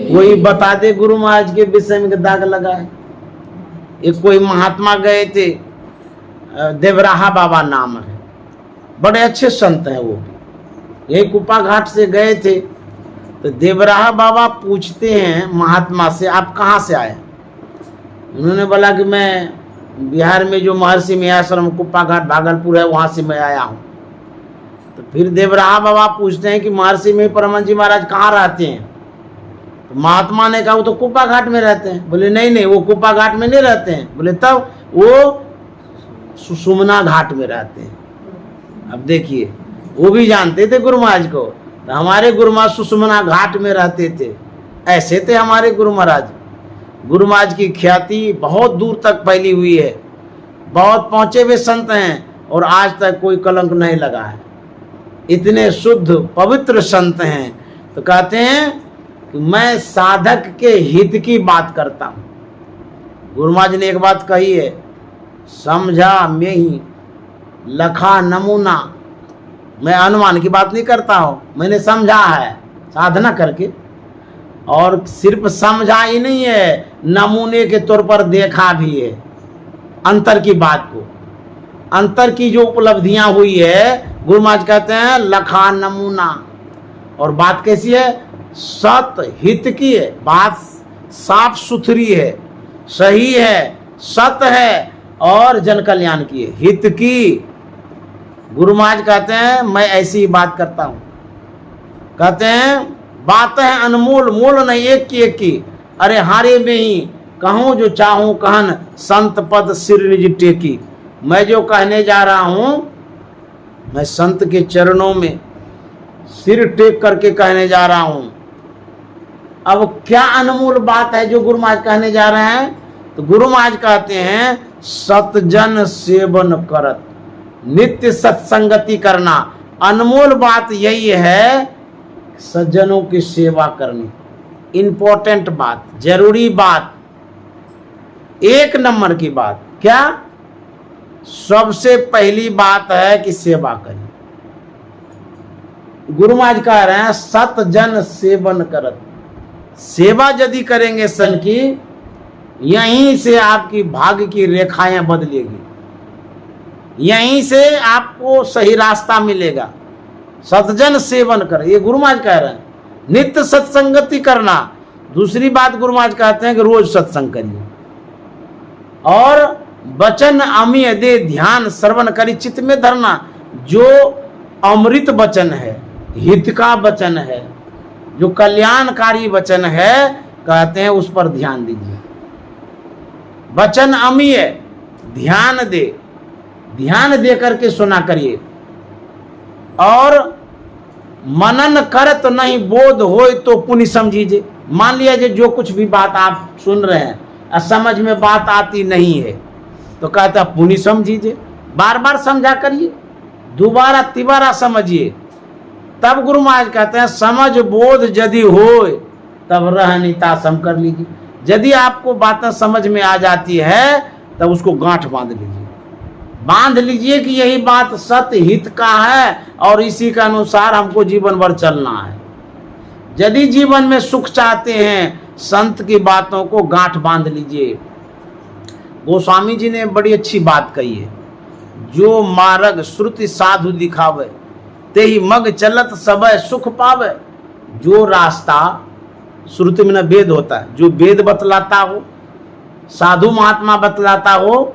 कोई बता दे गुरु महाराज के विषय में दाग लगा है? एक कोई महात्मा गए थे, देवराहा बाबा नाम है, बड़े अच्छे संत हैं वो भी, यही कुपा घाट से गए थे। तो देवराहा बाबा पूछते हैं महात्मा से, आप कहाँ से आए? उन्होंने बोला कि मैं बिहार में जो महर्षि मेयाश्रम कुप्पा घाट भागलपुर है, वहाँ से मैं आया हूँ। तो फिर देवराहा बाबा पूछते हैं कि महर्षि में परमहंस जी महाराज कहाँ रहते हैं? तो महात्मा ने कहा वो तो कुप्पा घाट में रहते हैं। बोले नहीं नहीं, वो कुप्पा घाट में नहीं रहते हैं। बोले तब वो सुषुम्ना घाट में रहते हैं। अब देखिए, वो भी जानते थे गुरु महाराज को, तो हमारे गुरु महाराज सुषुम्ना घाट में रहते थे। ऐसे थे हमारे गुरु महाराज। गुरु महाराज की ख्याति बहुत दूर तक फैली हुई है, बहुत पहुंचे हुए संत हैं और आज तक कोई कलंक नहीं लगा है। इतने शुद्ध पवित्र संत हैं। तो कहते हैं कि मैं साधक के हित की बात करता हूं। गुरु महाराज ने एक बात कही है, समझा में ही लखा नमूना। मैं अनुमान की बात नहीं करता हूं, मैंने समझा है साधना करके, और सिर्फ समझा ही नहीं है, नमूने के तौर पर देखा भी है अंतर की बात को। अंतर की जो उपलब्धियां हुई है, गुरु महाराज कहते हैं लखा नमूना। और बात कैसी है? सत हित की है, बात साफ सुथरी है, सही है, सत है और जन कल्याण की है, हित की। गुरु महाराज कहते हैं मैं ऐसी ही बात करता हूं। कहते हैं बात है अनमोल, मोल नहीं, एक की एक की। अरे हारे में ही कहूं जो चाहूं कहन, संत पद सिर निज टेकी। मैं जो कहने जा रहा हूं, मैं संत के चरणों में सिर टेक करके कहने जा रहा हूं। अब क्या अनमोल बात है जो गुरु महाराज कहने जा रहे हैं? तो गुरु महाराज कहते हैं सतजन सेवन करत, नित्य सत्संगति करना। अनमोल बात यही है, सज्जनों की सेवा करनी। इंपॉर्टेंट बात, जरूरी बात, एक नंबर की बात। क्या? सबसे पहली बात है कि सेवा करें। गुरु महाराज कह रहे हैं सतजन सेवन करत। सेवा यदि करेंगे सन की, यहीं से आपकी भाग्य की रेखाएं बदलेगी, यहीं से आपको सही रास्ता मिलेगा। सतजन सेवन कर, ये गुरु महाराज कह रहे हैं। नित्य सत्संगति करना। दूसरी बात गुरु महाराज कहते हैं कि रोज सत्संग करिए। और वचन अमीय दे ध्यान श्रवण करी चित्त में धरना। जो अमृत वचन है, हित का वचन है, जो कल्याणकारी वचन है, कहते हैं उस पर ध्यान दीजिए। वचन अमीय, ध्यान दे, ध्यान दे करके सुना करिए। और मनन करत नहीं बोध होए तो पुण्य समझीजिए। मान लिया जो कुछ भी बात आप सुन रहे हैं और समझ में बात आती नहीं है, तो कहता पुण्य समझीजिए। बार बार समझा करिए, दोबारा तिबारा समझिए। तब गुरु महाराज कहते हैं समझ बोध यदि होए तब रहनीता सम कर लीजिए। यदि आपको बातें समझ में आ जाती है तब उसको गांठ बांध लीजिए। बांध लीजिए कि यही बात सत्य हित का है और इसी के अनुसार हमको जीवन भर चलना है। यदि जीवन में सुख चाहते हैं, संत की बातों को गांठ बांध लीजिए। गोस्वामी जी ने बड़ी अच्छी बात कही है, जो मार्ग श्रुति साधु दिखावे ते ही मग चलत सबय सुख पावे। जो रास्ता श्रुति में वेद होता है, जो वेद बतलाता हो, साधु महात्मा बतलाता हो,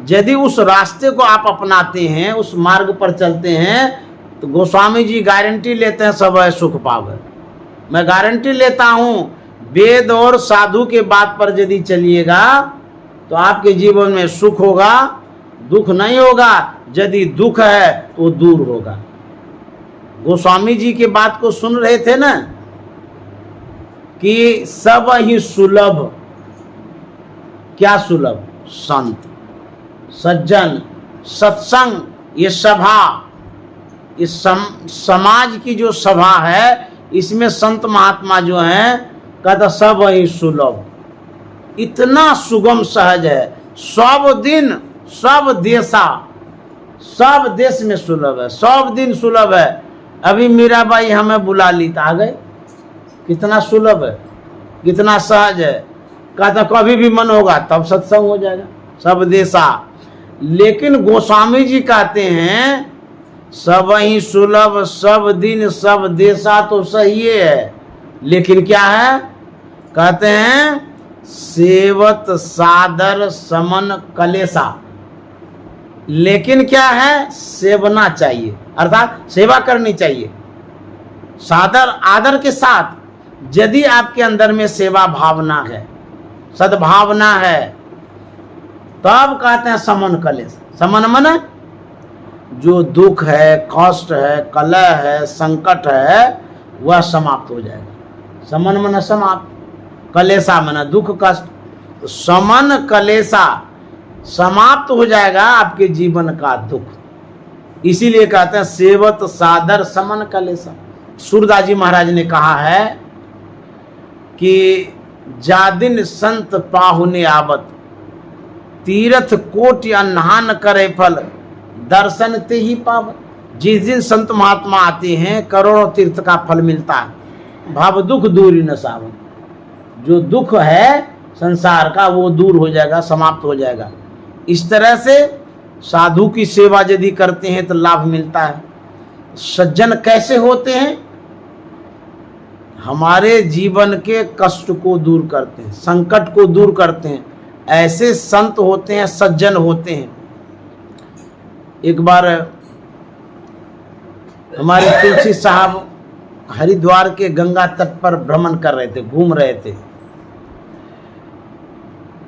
यदि उस रास्ते को आप अपनाते हैं, उस मार्ग पर चलते हैं, तो गोस्वामी जी गारंटी लेते हैं सबय सुख पावे। मैं गारंटी लेता हूं, वेद और साधु के बात पर यदि चलिएगा तो आपके जीवन में सुख होगा, दुख नहीं होगा। यदि दुख है तो दूर होगा। गोस्वामी जी की बात को सुन रहे थे ना कि सब ही सुलभ। क्या सुलभ? संत, सज्जन, सत्संग, ये सभा, इस समाज की जो सभा है, इसमें संत महात्मा जो हैं, कहता सब ही सुलभ। इतना सुगम सहज है। सब दिन सब देशा, सब देश में सुलभ है, सब दिन सुलभ है। अभी मीराबाई हमें बुला ली तो आ गए। कितना सुलभ है, कितना सहज है। कहता कभी भी मन होगा तब सत्संग हो जाएगा, सब देशा। लेकिन गोस्वामी जी कहते हैं सब ही सुलभ, सब दिन सब देशा तो सही है, लेकिन क्या है? कहते हैं सेवत सादर समन कलेसा। लेकिन क्या है, सेवना चाहिए, अर्थात सेवा करनी चाहिए सादर आदर के साथ। यदि आपके अंदर में सेवा भावना है, सद्भावना है, तब कहते हैं समन कलेश। समन मन जो दुख है, कष्ट है, कलह है, संकट है, वह समाप्त हो जाएगा। समन मन समाप्त, कलेशा मन दुख कष्ट, तो समन कलेशा समाप्त हो जाएगा आपके जीवन का दुख। इसीलिए कहते हैं सेवत सादर समन कलेशा। सूरदास जी महाराज ने कहा है कि जादिन संत पाहुने आवत, तीर्थ कोटि अन्हान करे फल, दर्शन ते ही पावत। जिस दिन संत महात्मा आते हैं करोड़ों तीर्थ का फल मिलता है। भाव दुख दूरी न सावन, जो दुख है संसार का वो दूर हो जाएगा, समाप्त हो जाएगा। इस तरह से साधु की सेवा यदि करते हैं तो लाभ मिलता है। सज्जन कैसे होते हैं? हमारे जीवन के कष्ट को दूर करते हैं, संकट को दूर करते हैं, ऐसे संत होते हैं, सज्जन होते हैं। एक बार हमारे तुलसी साहब हरिद्वार के गंगा तट पर भ्रमण कर रहे थे, घूम रहे थे।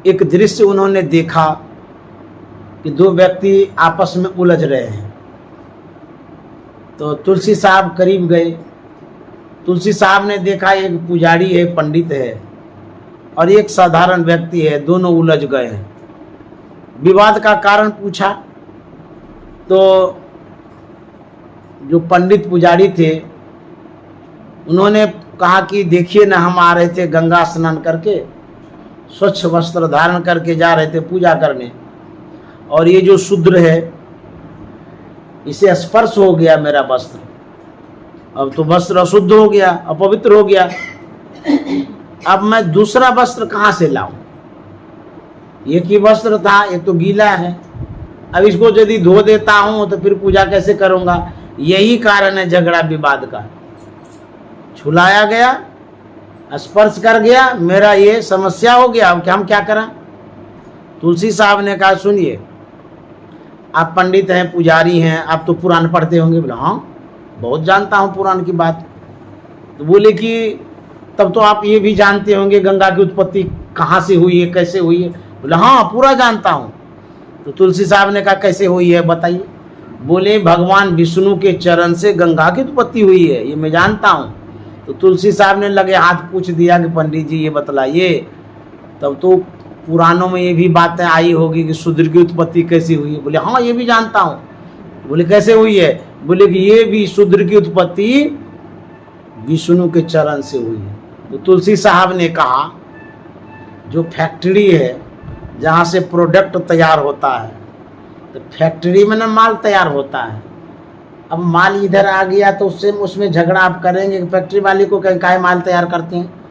एक दृश्य उन्होंने देखा कि दो व्यक्ति आपस में उलझ रहे हैं। तो तुलसी साहब करीब गए। तुलसी साहब ने देखा एक पुजारी है, पंडित है, और एक साधारण व्यक्ति है, दोनों उलझ गए हैं। विवाद का कारण पूछा तो जो पंडित पुजारी थे उन्होंने कहा कि देखिए ना, हम आ रहे थे गंगा स्नान करके, स्वच्छ वस्त्र धारण करके जा रहे थे पूजा करने, और ये जो शूद्र है इसे स्पर्श हो गया मेरा वस्त्र। अब तो वस्त्र अशुद्ध हो गया, अपवित्र हो गया। अब मैं दूसरा वस्त्र कहाँ से लाऊं? एक ही वस्त्र था, एक तो गीला है। अब इसको यदि धो देता हूं तो फिर पूजा कैसे करूंगा? यही कारण है झगड़ा विवाद का। छुलाया गया, स्पर्श कर गया, मेरा ये समस्या हो गया। अब हम क्या करें? तुलसी साहब ने कहा सुनिए, आप पंडित हैं, पुजारी हैं, आप तो पुराण पढ़ते होंगे। बोला हाँ, बहुत जानता हूँ पुराण की बात। तो बोले कि तब तो आप ये भी जानते होंगे गंगा की उत्पत्ति कहाँ से हुई है, कैसे हुई है। बोला हाँ, पूरा जानता हूँ। तो तुलसी साहब ने कहा कैसे हुई है बताइए। बोले भगवान विष्णु के चरण से गंगा की उत्पत्ति हुई है, ये मैं जानता हूँ। तो तुलसी साहब ने लगे हाथ पूछ दिया कि पंडित जी ये बतलाइए, तब तो पुराणों में ये भी बातें आई होगी कि शूद्र की उत्पत्ति कैसी हुई है। बोले हाँ, ये भी जानता हूँ। बोले कैसे हुई है? बोले कि ये भी शूद्र की उत्पत्ति विष्णु के चरण से हुई है। तो तुलसी साहब ने कहा जो फैक्ट्री है जहाँ से प्रोडक्ट तैयार होता है, तो फैक्ट्री में ना माल तैयार होता है। अब माल इधर आ गया तो उसमें झगड़ा आप करेंगे कि फैक्ट्री वाले को काहे माल तैयार करते हैं।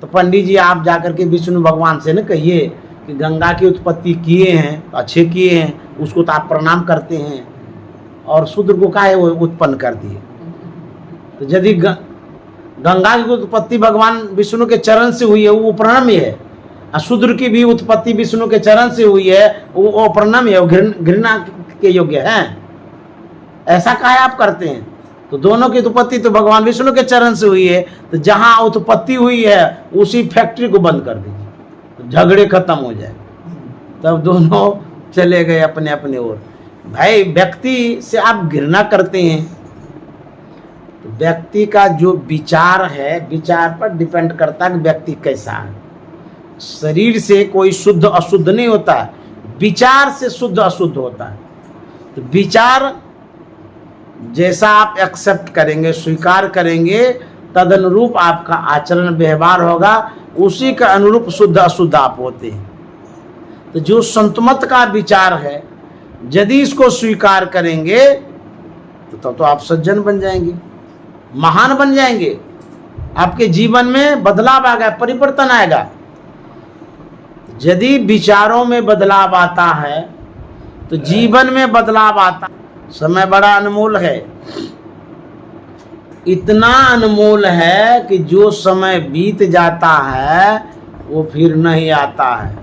तो पंडित जी आप जाकर के विष्णु भगवान से न कहिए कि गंगा की उत्पत्ति किए हैं, अच्छे किए हैं, उसको तो आप प्रणाम करते हैं, और शूद्र को काहे वो उत्पन्न कर दिए। तो यदि गंगा की उत्पत्ति भगवान विष्णु के चरण से हुई है वो प्रणम्य है, और शूद्र की भी उत्पत्ति विष्णु के चरण से हुई है वो प्रणम्य है, वो घृणा के योग्य है। ऐसा काहे आप करते हैं? तो दोनों की उत्पत्ति तो भगवान विष्णु के चरण से हुई है, तो जहां उत्पत्ति हुई है उसी फैक्ट्री को बंद कर दीजिए, तो झगड़े खत्म हो जाए। तब दोनों चले गए अपने अपने ओर। भाई व्यक्ति से आप घृणा करते हैं, तो व्यक्ति का जो विचार है, विचार पर डिपेंड करता है कि व्यक्ति कैसा है। शरीर से कोई शुद्ध अशुद्ध नहीं होता है, विचार से शुद्ध अशुद्ध होता है। तो विचार जैसा आप एक्सेप्ट करेंगे, स्वीकार करेंगे, तद अनुरूप आपका आचरण व्यवहार होगा, उसी के अनुरूप शुद्ध अशुद्ध आप होते हैं। तो जो संतमत का विचार है यदि इसको स्वीकार करेंगे तो आप सज्जन बन जाएंगे, महान बन जाएंगे। आपके जीवन में बदलाव आएगा, परिवर्तन आएगा। यदि विचारों में बदलाव आता है तो जीवन में बदलाव आता। समय बड़ा अनमोल है, इतना अनमोल है कि जो समय बीत जाता है वो फिर नहीं आता है।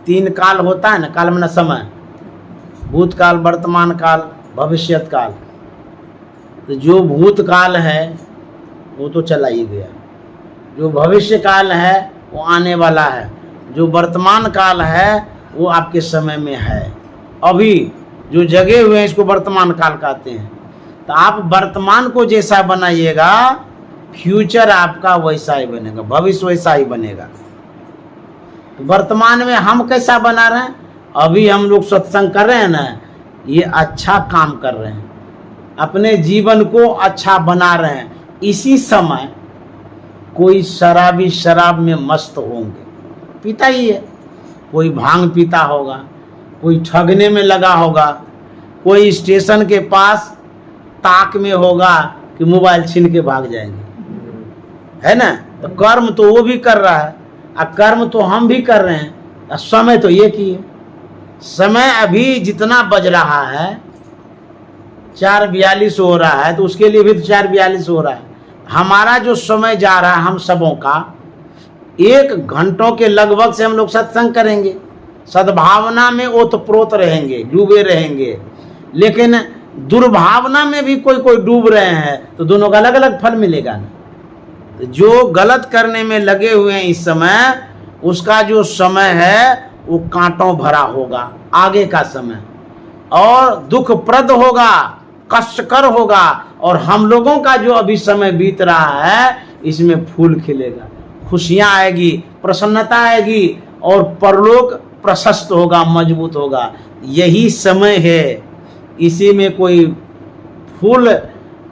तीन काल होता है ना, काल में समय, भूतकाल, वर्तमान काल, भविष्यत काल। तो जो भूतकाल है वो तो चला ही गया, जो भविष्य काल है वो आने वाला है, जो वर्तमान काल है वो आपके समय में है। अभी जो जगे हुए हैं इसको वर्तमान काल कहते हैं। तो आप वर्तमान को जैसा बनाइएगा, फ्यूचर आपका वैसा ही बनेगा, भविष्य वैसा ही बनेगा। तो वर्तमान में हम कैसा बना रहे हैं? अभी हम लोग सत्संग कर रहे हैं ना, ये अच्छा काम कर रहे हैं, अपने जीवन को अच्छा बना रहे हैं। इसी समय कोई शराबी शराब में मस्त होंगे, पीता ही है, कोई भांग पीता होगा, कोई ठगने में लगा होगा, कोई स्टेशन के पास ताक में होगा कि मोबाइल छीन के भाग जाएंगे, है ना। तो कर्म तो वो भी कर रहा है और कर्म तो हम भी कर रहे हैं, और समय तो एक ही है। समय अभी जितना बज रहा है 4:42 हो रहा है, तो उसके लिए भी तो 4:42 हो रहा है। हमारा जो समय जा रहा है हम सबों का, 1 घंटों के लगभग से हम लोग सत्संग करेंगे, सद्भावना में ओतप्रोत रहेंगे, डूबे रहेंगे। लेकिन दुर्भावना में भी कोई कोई डूब रहे हैं, तो दोनों का अलग अलग फल मिलेगा ना। तो जो गलत करने में लगे हुए हैं इस समय, उसका जो समय है वो कांटों भरा होगा, आगे का समय, और दुखप्रद होगा, कष्टकर होगा। और हम लोगों का जो अभी समय बीत रहा है, इसमें फूल खिलेगा, खुशियां आएगी, प्रसन्नता आएगी, और परलोक प्रशस्त होगा, मजबूत होगा। यही समय है, इसी में कोई फूल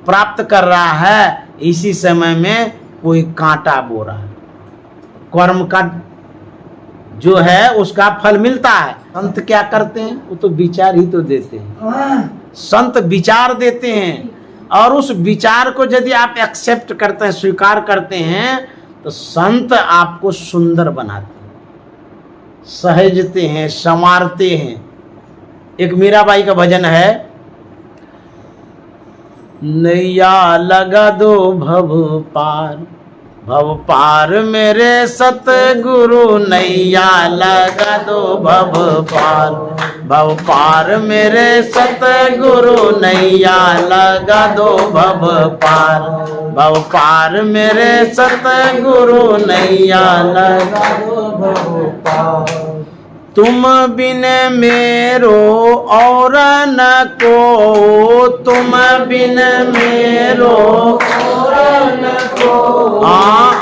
प्राप्त कर रहा है, इसी समय में कोई कांटा बो रहा है। कर्म का जो है उसका फल मिलता है। संत क्या करते हैं? वो तो विचार ही तो देते हैं, संत विचार देते हैं, और उस विचार को यदि आप एक्सेप्ट करते हैं, स्वीकार करते हैं, तो संत आपको सुंदर बनाते हैं, सहेजते हैं, संवारते हैं। एक मीराबाई का भजन है, नैया लगा दो भव पार, भव पार मेरे सतगुरु, नैया लगा दो भव पार, भव पार मेरे सतगुरु, नैया लगा दो भव पार, भव पार मेरे सतगुरु, नैया लगा दो भव पार। तुम बिन मेरो और न को, तुम बिन मेरो और न को,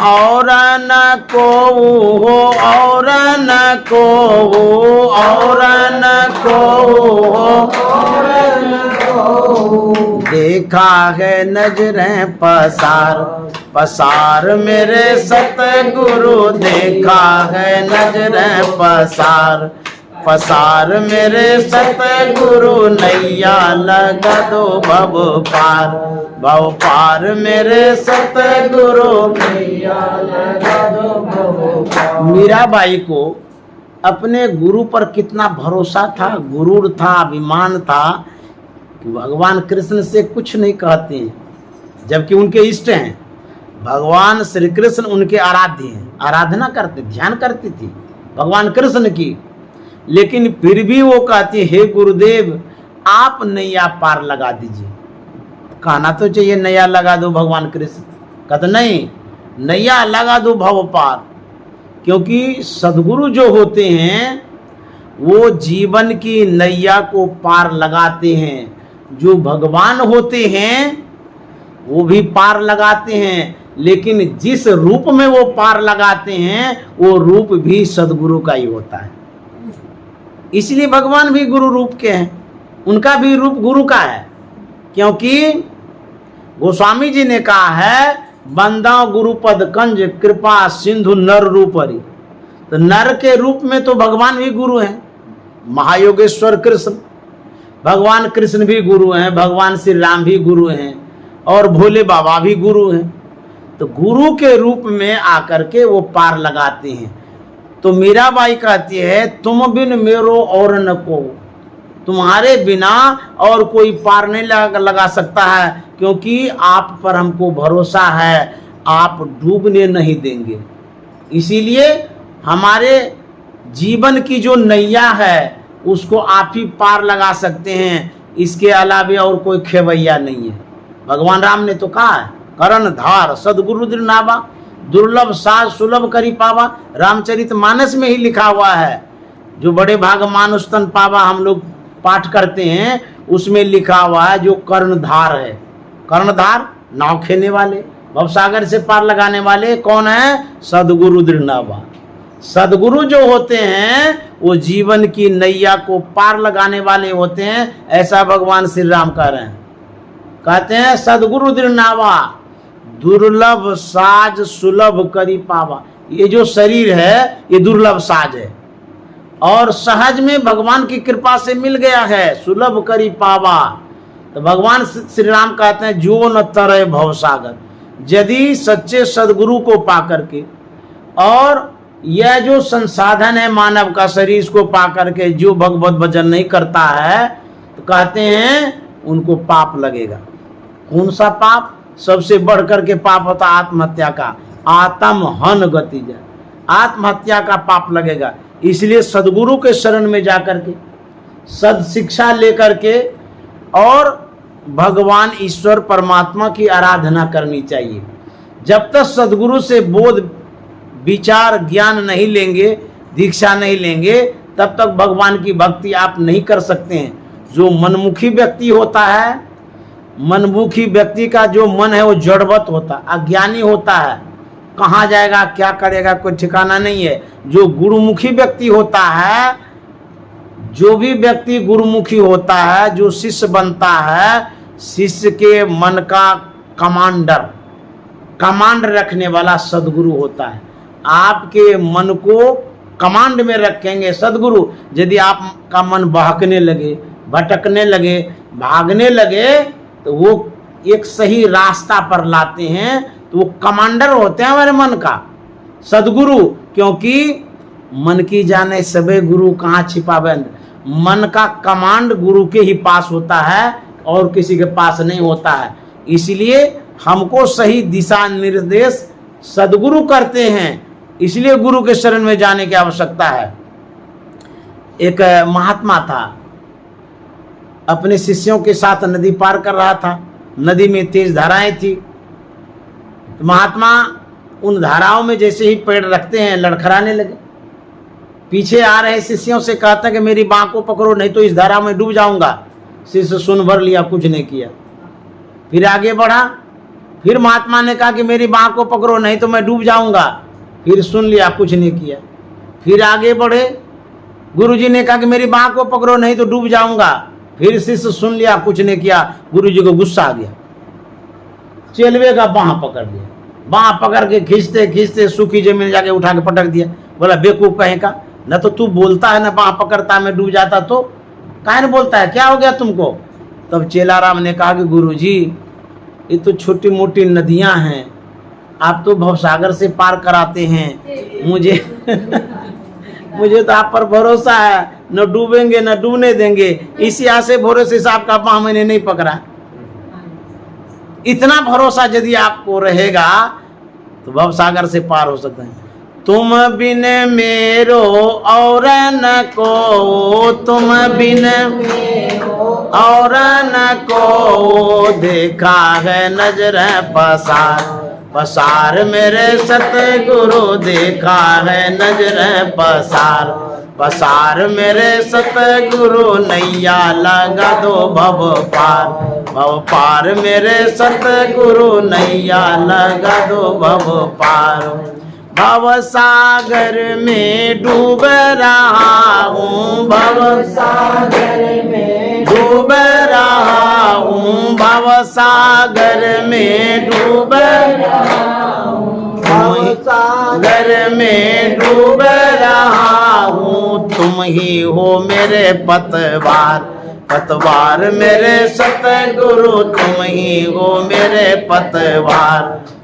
और न को हो, और न को, और न को, और न को। देखा है नजरें पसार, पसार मेरे सतगुरु, देखा है नजरें पसार, पसार मेरे सतगुरु, नैया लगा दो भव पार, भव पार मेरे सतगुरु, नैया लगा दो भव पार। मीराबाई को अपने गुरु पर कितना भरोसा था, गुरूर था, अभिमान था कि भगवान कृष्ण से कुछ नहीं कहते हैं, जबकि उनके इष्ट हैं। भगवान श्री कृष्ण उनके आराध्य हैं, आराधना करते, ध्यान करती थी भगवान कृष्ण की। लेकिन फिर भी वो कहती, हे गुरुदेव आप नैया पार लगा दीजिए। कहना तो चाहिए नैया लगा दो भगवान कृष्ण, कहते नहीं, नैया लगा दो भव पार। क्योंकि सदगुरु जो होते हैं वो जीवन की नैया को पार लगाते हैं। जो भगवान होते हैं वो भी पार लगाते हैं, लेकिन जिस रूप में वो पार लगाते हैं वो रूप भी सदगुरु का ही होता है। इसलिए भगवान भी गुरु रूप के हैं, उनका भी रूप गुरु का है। क्योंकि गोस्वामी जी ने कहा है, बंदा गुरुपद कंज कृपा सिंधु नर रूपरी। तो नर के रूप में तो भगवान भी गुरु हैं, महायोगेश्वर कृष्ण, भगवान कृष्ण भी गुरु हैं, भगवान श्री राम भी गुरु हैं, और भोले बाबा भी गुरु हैं। तो गुरु के रूप में आकर के वो पार लगाते हैं। तो मीराबाई कहती है, तुम बिन मेरो और न को, तुम्हारे बिना और कोई पार नहीं लगा सकता है, क्योंकि आप पर हमको भरोसा है, आप डूबने नहीं देंगे। इसीलिए हमारे जीवन की जो नैया है उसको आप ही पार लगा सकते हैं, इसके अलावा और कोई खेवैया नहीं है। भगवान राम ने तो कहा है, करण धार सदगुरु दृढ़, दुर्लभ साज सुलभ करी पावा। रामचरित मानस में ही लिखा हुआ है, जो बड़े भाग मानुष तन पावा हम लोग पाठ करते हैं, उसमें लिखा हुआ है जो कर्णधार है। कर्णधार नाव खेने वाले, भवसागर से पार लगाने वाले कौन है? सदगुरु दृढ़। सदगुरु जो होते हैं वो जीवन की नैया को पार लगाने वाले होते हैं, ऐसा भगवान श्री राम कह रहे हैं। कहते हैं सदगुरु दृढ़, दुर्लभ साज सुलभ करी पावा। ये जो शरीर है ये दुर्लभ साज है और सहज में भगवान की कृपा से मिल गया है, सुलभ करी पावा। तो भगवान श्री राम कहते हैं जो न तरय भवसागर, यदि सच्चे सदगुरु को पा करके और यह जो संसाधन है मानव का शरीर, इसको पा करके जो भगवत भजन नहीं करता है तो कहते हैं उनको पाप लगेगा। कौन सा पाप? सबसे बढ़कर के पाप होता आत्महत्या का, आत्म हन गति, आत्महत्या का पाप लगेगा। इसलिए सदगुरु के शरण में जाकर के सद शिक्षा लेकर के और भगवान ईश्वर परमात्मा की आराधना करनी चाहिए। जब तक सदगुरु से बोध विचार ज्ञान नहीं लेंगे, दीक्षा नहीं लेंगे, तब तक भगवान की भक्ति आप नहीं कर सकते हैं। जो मनमुखी व्यक्ति होता है, मनमुखी व्यक्ति का जो मन है वो जड़वत होता, अज्ञानी होता है, कहाँ जाएगा क्या करेगा कोई ठिकाना नहीं है। जो गुरुमुखी व्यक्ति होता है, जो भी व्यक्ति गुरुमुखी होता है, जो शिष्य बनता है, शिष्य के मन का कमांड रखने वाला सदगुरु होता है। आपके मन को कमांड में रखेंगे सदगुरु। यदि आपका मन बहकने लगे, भटकने लगे, भागने लगे, तो वो एक सही रास्ता पर लाते हैं। तो वो कमांडर होते हैं हमारे मन का, सदगुरु। क्योंकि मन की जाने सबे गुरु कहाँ छिपावे, मन का कमांड गुरु के ही पास होता है और किसी के पास नहीं होता है। इसलिए हमको सही दिशा निर्देश सदगुरु करते हैं, इसलिए गुरु के शरण में जाने की आवश्यकता है। एक महात्मा था, अपने शिष्यों के साथ नदी पार कर रहा था। नदी में तेज धाराएं थी, तो महात्मा उन धाराओं में जैसे ही पैर रखते हैं लड़खड़ाने लगे। पीछे आ रहे शिष्यों से कहता कि मेरी बाँह को पकड़ो नहीं तो इस धारा में डूब जाऊंगा। शिष्य सुन भर लिया, कुछ नहीं किया। फिर आगे बढ़ा, फिर महात्मा ने कहा कि मेरी बाँह को पकड़ो नहीं तो मैं डूब जाऊंगा। फिर सुन लिया, कुछ नहीं किया। फिर आगे बढ़े, गुरुजी ने कहा कि मेरी बाँह को पकड़ो नहीं तो डूब जाऊंगा। फिर शिष्य सुन लिया, कुछ नहीं किया। गुरुजी को गुस्सा आ गया, चेलवे का बाँह पकड़ लिया। बाँह पकड़ के खींचते खींचते सूखी जमीन जाके उठा के पटक दिया। बोला बेवकूफ कहीं का, न तो तू बोलता है न बाँह पकड़ता, मैं डूब जाता तो काहे न बोलता है, क्या हो गया तुमको? तब चेलाराम ने कहा कि गुरुजी ये तो छोटी मोटी नदियां हैं, आप तो भवसागर से पार कराते हैं, मुझे मुझे तो आप पर भरोसा है, न डूबेंगे न डूबने देंगे। इसी आसे भरोसे से आपका बाँह मैंने नहीं पकड़ा। इतना भरोसा यदि आपको रहेगा तो भवसागर से पार हो सकते हैं। तुम बिन मेरो और न को, तुम बिन और न को, देखा है नजर पसार पसार मेरे सतगुरु, देखा है नजर पसार पसार मेरे सतगुरु, नैया लगा दो भव पार मेरे सतगुरु, नैया लगा दो भव पार। भव सागर में डूब रहा हूँ, भव सागर में डूब रहा हूँ, भव सागर में डूब रहा हूँ, भव सागर में डूब रहा हूँ। तुम ही हो मेरे पतवार पतवार मेरे सतगुरु, तुम ही हो मेरे पतवार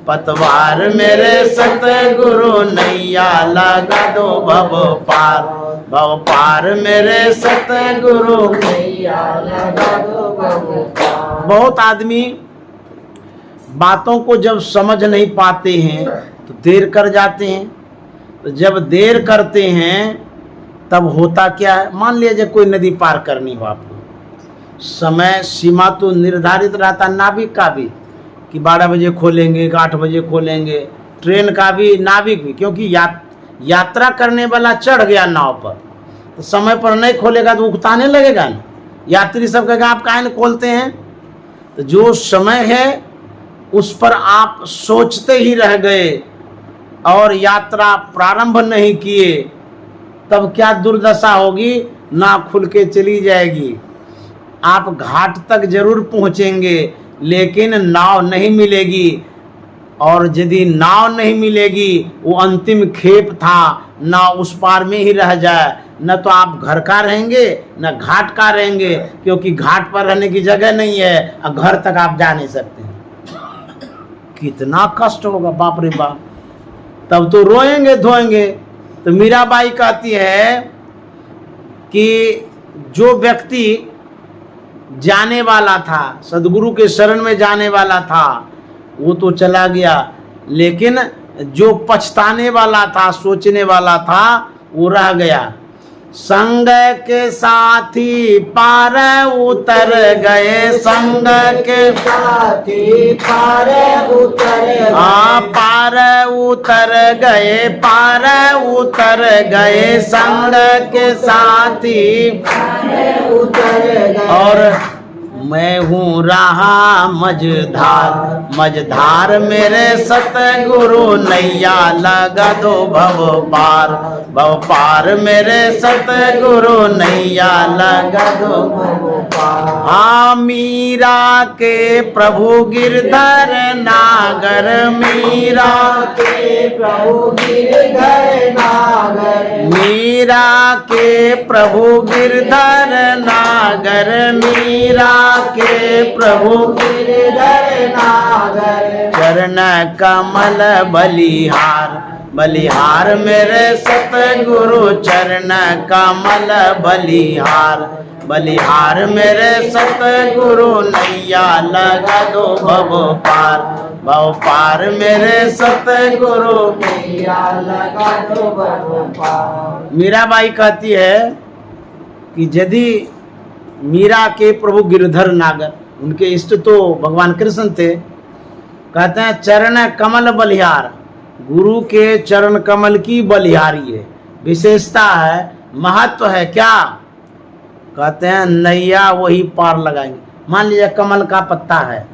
पतवार मेरे सतगुरु, नैया लगा दो भव पार मेरे सतगुरु, नैया लगा दो भव पार। बहुत आदमी बातों को जब समझ नहीं पाते हैं तो देर कर जाते हैं। तो जब देर करते हैं तब होता क्या है, मान लीजिए कोई नदी पार करनी हो आपको, समय सीमा तो निर्धारित रहता नाविक का भी कि 12 बजे खोलेंगे, 8 बजे खोलेंगे, ट्रेन का भी, नाविक भी, क्योंकि यात्रा करने वाला चढ़ गया नाव पर तो समय पर नहीं खोलेगा तो उकताने लगेगा ना, यात्री सब कहेगा आप काहे नहीं खोलते हैं। तो जो समय है उस पर आप सोचते ही रह गए और यात्रा प्रारंभ नहीं किए, तब क्या दुर्दशा होगी, ना खुल के चली जाएगी। आप घाट तक जरूर पहुंचेंगे लेकिन नाव नहीं मिलेगी, और यदि नाव नहीं मिलेगी, वो अंतिम खेप था, ना उस पार में ही रह जाए, न तो आप घर का रहेंगे न घाट का रहेंगे, क्योंकि घाट पर रहने की जगह नहीं है और घर तक आप जा नहीं सकते। कितना कष्ट होगा, बाप रे बाप, तब तो रोएंगे धोएंगे। तो मीराबाई कहती है कि जो व्यक्ति जाने वाला था, सदगुरु के शरण में जाने वाला था, वो तो चला गया, लेकिन जो पछताने वाला था, सोचने वाला था, वो रह गया। संग के साथी पार उतर गए, संग के साथी पार उतर पार उतर गए, पार उतर गए, संग के साथी पार उतर गए। और मैं हूँ रहा मझधार, मझधार मेरे सतगुरु नैया लगा दो भव पार, भव पार मेरे सतगुरु नैया लगा दो भव पार। हाँ मीरा के प्रभु गिरधर नागर, मीरा के प्रभु गिरधर नागर, मीरा के प्रभु गिरधर नागर, मीरा के प्रभु गिरधर नागर। चरण कमल बलिहार, बलिहार मेरे सतगुरु चरण कमल बलिहार, बलिहार मेरे सतगुरु नैया लगा दो भव पार, भव पार मेरे सतगुरु नैया लगा दो भव पार। मीराबाई कहती है कि यदि मीरा के प्रभु गिरधर नागर, उनके इष्ट तो भगवान कृष्ण थे, कहते हैं चरण कमल बलिहार, गुरु के चरण कमल की बलिहारी है, विशेषता है, महत्व है। क्या कहते हैं, नैया वही पार लगाएंगे। मान लीजिए कमल का पत्ता है,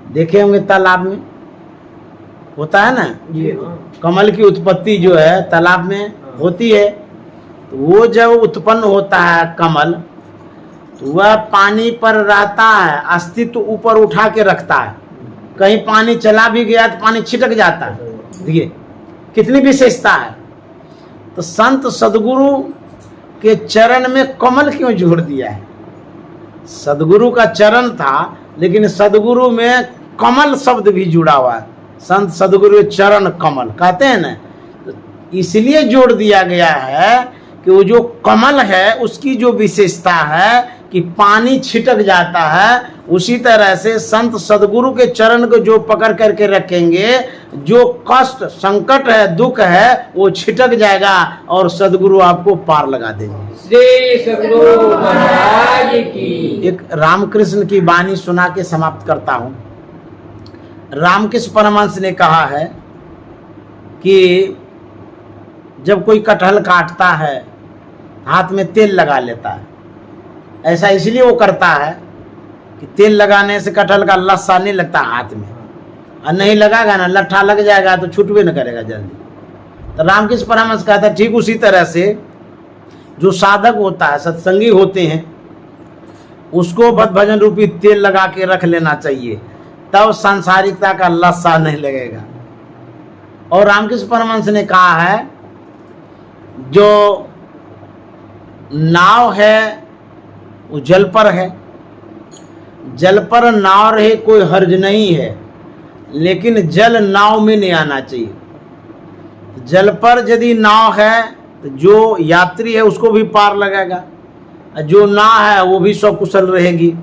देखे होंगे तालाब में होता है ना, कमल की उत्पत्ति जो है तालाब में होती है, तो वो जब उत्पन्न होता है कमल, तो वह पानी पर रहता है, अस्तित्व ऊपर उठा के रखता है, कहीं पानी चला भी गया तो पानी छिटक जाता है। देखिए कितनी विशेषता है। तो संत सदगुरु के चरण में कमल क्यों जोड़ दिया है? सदगुरु का चरण था लेकिन सदगुरु में कमल शब्द भी जुड़ा हुआ है। संत सदगुरु चरण कमल कहते हैं ना, तो इसलिए जोड़ दिया गया है कि वो जो कमल है उसकी जो विशेषता है कि पानी छिटक जाता है, उसी तरह से संत सदगुरु के चरण को जो पकड़ करके रखेंगे, जो कष्ट संकट है दुख है वो छिटक जाएगा और सदगुरु आपको पार लगा देंगे। श्री सदगुरु महाराज की। एक रामकृष्ण की वाणी सुना के समाप्त करता हूँ। रामकृष्ण परमहंस ने कहा है कि जब कोई कटहल काटता है हाथ में तेल लगा लेता है, ऐसा इसलिए वो करता है कि तेल लगाने से कटहल का लस्सा नहीं लगता हाथ में, और नहीं लगाएगा ना लट्ठा लग जाएगा तो छूटवे न करेगा जल्दी। तो रामकृष्ण परमहंस कहता है ठीक उसी तरह से जो साधक होता है, सत्संगी होते हैं, उसको भक्त भजन रूपी तेल लगा के रख लेना चाहिए, तब सांसारिकता का लस्सा नहीं लगेगा। और रामकृष्ण परमहंस ने कहा है जो नाव है वो जल पर है, जल पर नाव रहे कोई हर्ज नहीं है, लेकिन जल नाव में नहीं आना चाहिए। जल पर यदि नाव है तो जो यात्री है उसको भी पार लगेगा, जो नाव है वो भी सकुशल रहेगी।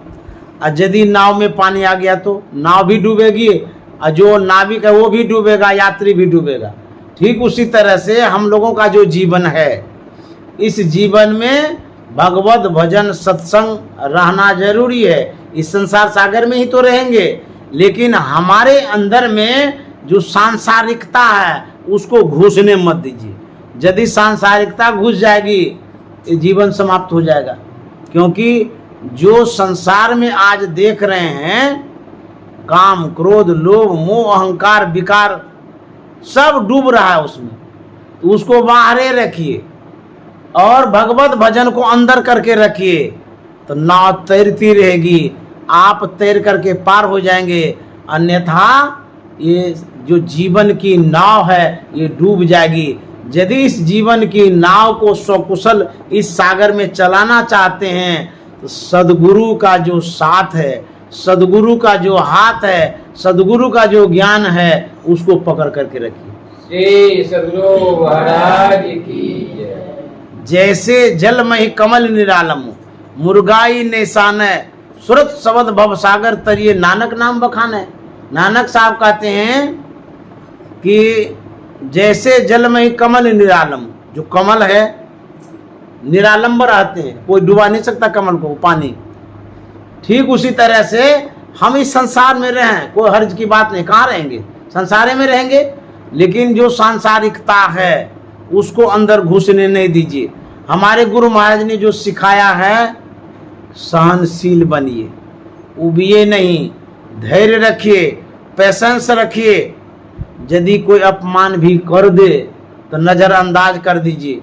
और यदि नाव में पानी आ गया तो नाव भी डूबेगी, और जो नाविक है वो भी डूबेगा, यात्री भी डूबेगा। ठीक उसी तरह से हम लोगों का जो जीवन है इस जीवन में भगवत भजन सत्संग रहना जरूरी है। इस संसार सागर में ही तो रहेंगे, लेकिन हमारे अंदर में जो सांसारिकता है उसको घुसने मत दीजिए। यदि सांसारिकता घुस जाएगी ये जीवन समाप्त हो जाएगा। क्योंकि जो संसार में आज देख रहे हैं, काम क्रोध लोभ मोह अहंकार विकार सब डूब रहा है उसमें, तो उसको बाहरे रखिए और भगवत भजन को अंदर करके रखिए, तो नाव तैरती रहेगी, आप तैर करके पार हो जाएंगे। अन्यथा ये जो जीवन की नाव है ये डूब जाएगी। यदि इस जीवन की नाव को सकुशल इस सागर में चलाना चाहते हैं तो सदगुरु का जो साथ है, सदगुरु का जो हाथ है, सदगुरु का जो ज्ञान है उसको पकड़ करके रखिए। श्री सद्गुरु महाराज की जय। जैसे जल मही कमल निरालम मुर्गाई निशान सुरत शब्द भव सागर तरिए नानक नाम बखान है। नानक साहब कहते हैं कि जैसे जल मही कमल निरालम, जो कमल है निरालंबर रहते हैं, कोई डुबा नहीं सकता कमल को पानी, ठीक उसी तरह से हम इस संसार में रहें, कोई हर्ज की बात नहीं, कहाँ रहेंगे, संसार में रहेंगे, लेकिन जो सांसारिकता है उसको अंदर घुसने नहीं दीजिए। हमारे गुरु महाराज ने जो सिखाया है, सहनशील बनिए, उबिए नहीं, धैर्य रखिए, पेशेंस रखिए। यदि कोई अपमान भी कर दे तो नज़रअंदाज कर दीजिए।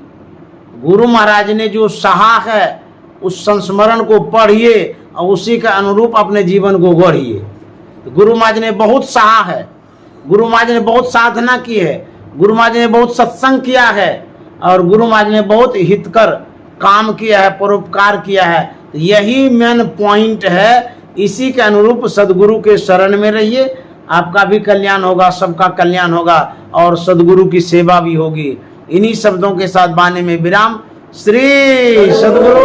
गुरु महाराज ने जो सहा है उस संस्मरण को पढ़िए और उसी के अनुरूप अपने जीवन को गढ़िए। तो गुरु महाराज ने बहुत सहा है, गुरु महाराज ने बहुत साधना की है, गुरु महाराज ने बहुत सत्संग किया है और गुरु महाराज ने बहुत हितकर काम किया है, परोपकार किया है। तो यही मेन पॉइंट है, इसी के अनुरूप सदगुरु के शरण में रहिए, आपका भी कल्याण होगा, सबका कल्याण होगा और सदगुरु की सेवा भी होगी। इन्हीं शब्दों के साथ बाने में विराम। श्री सदगुरु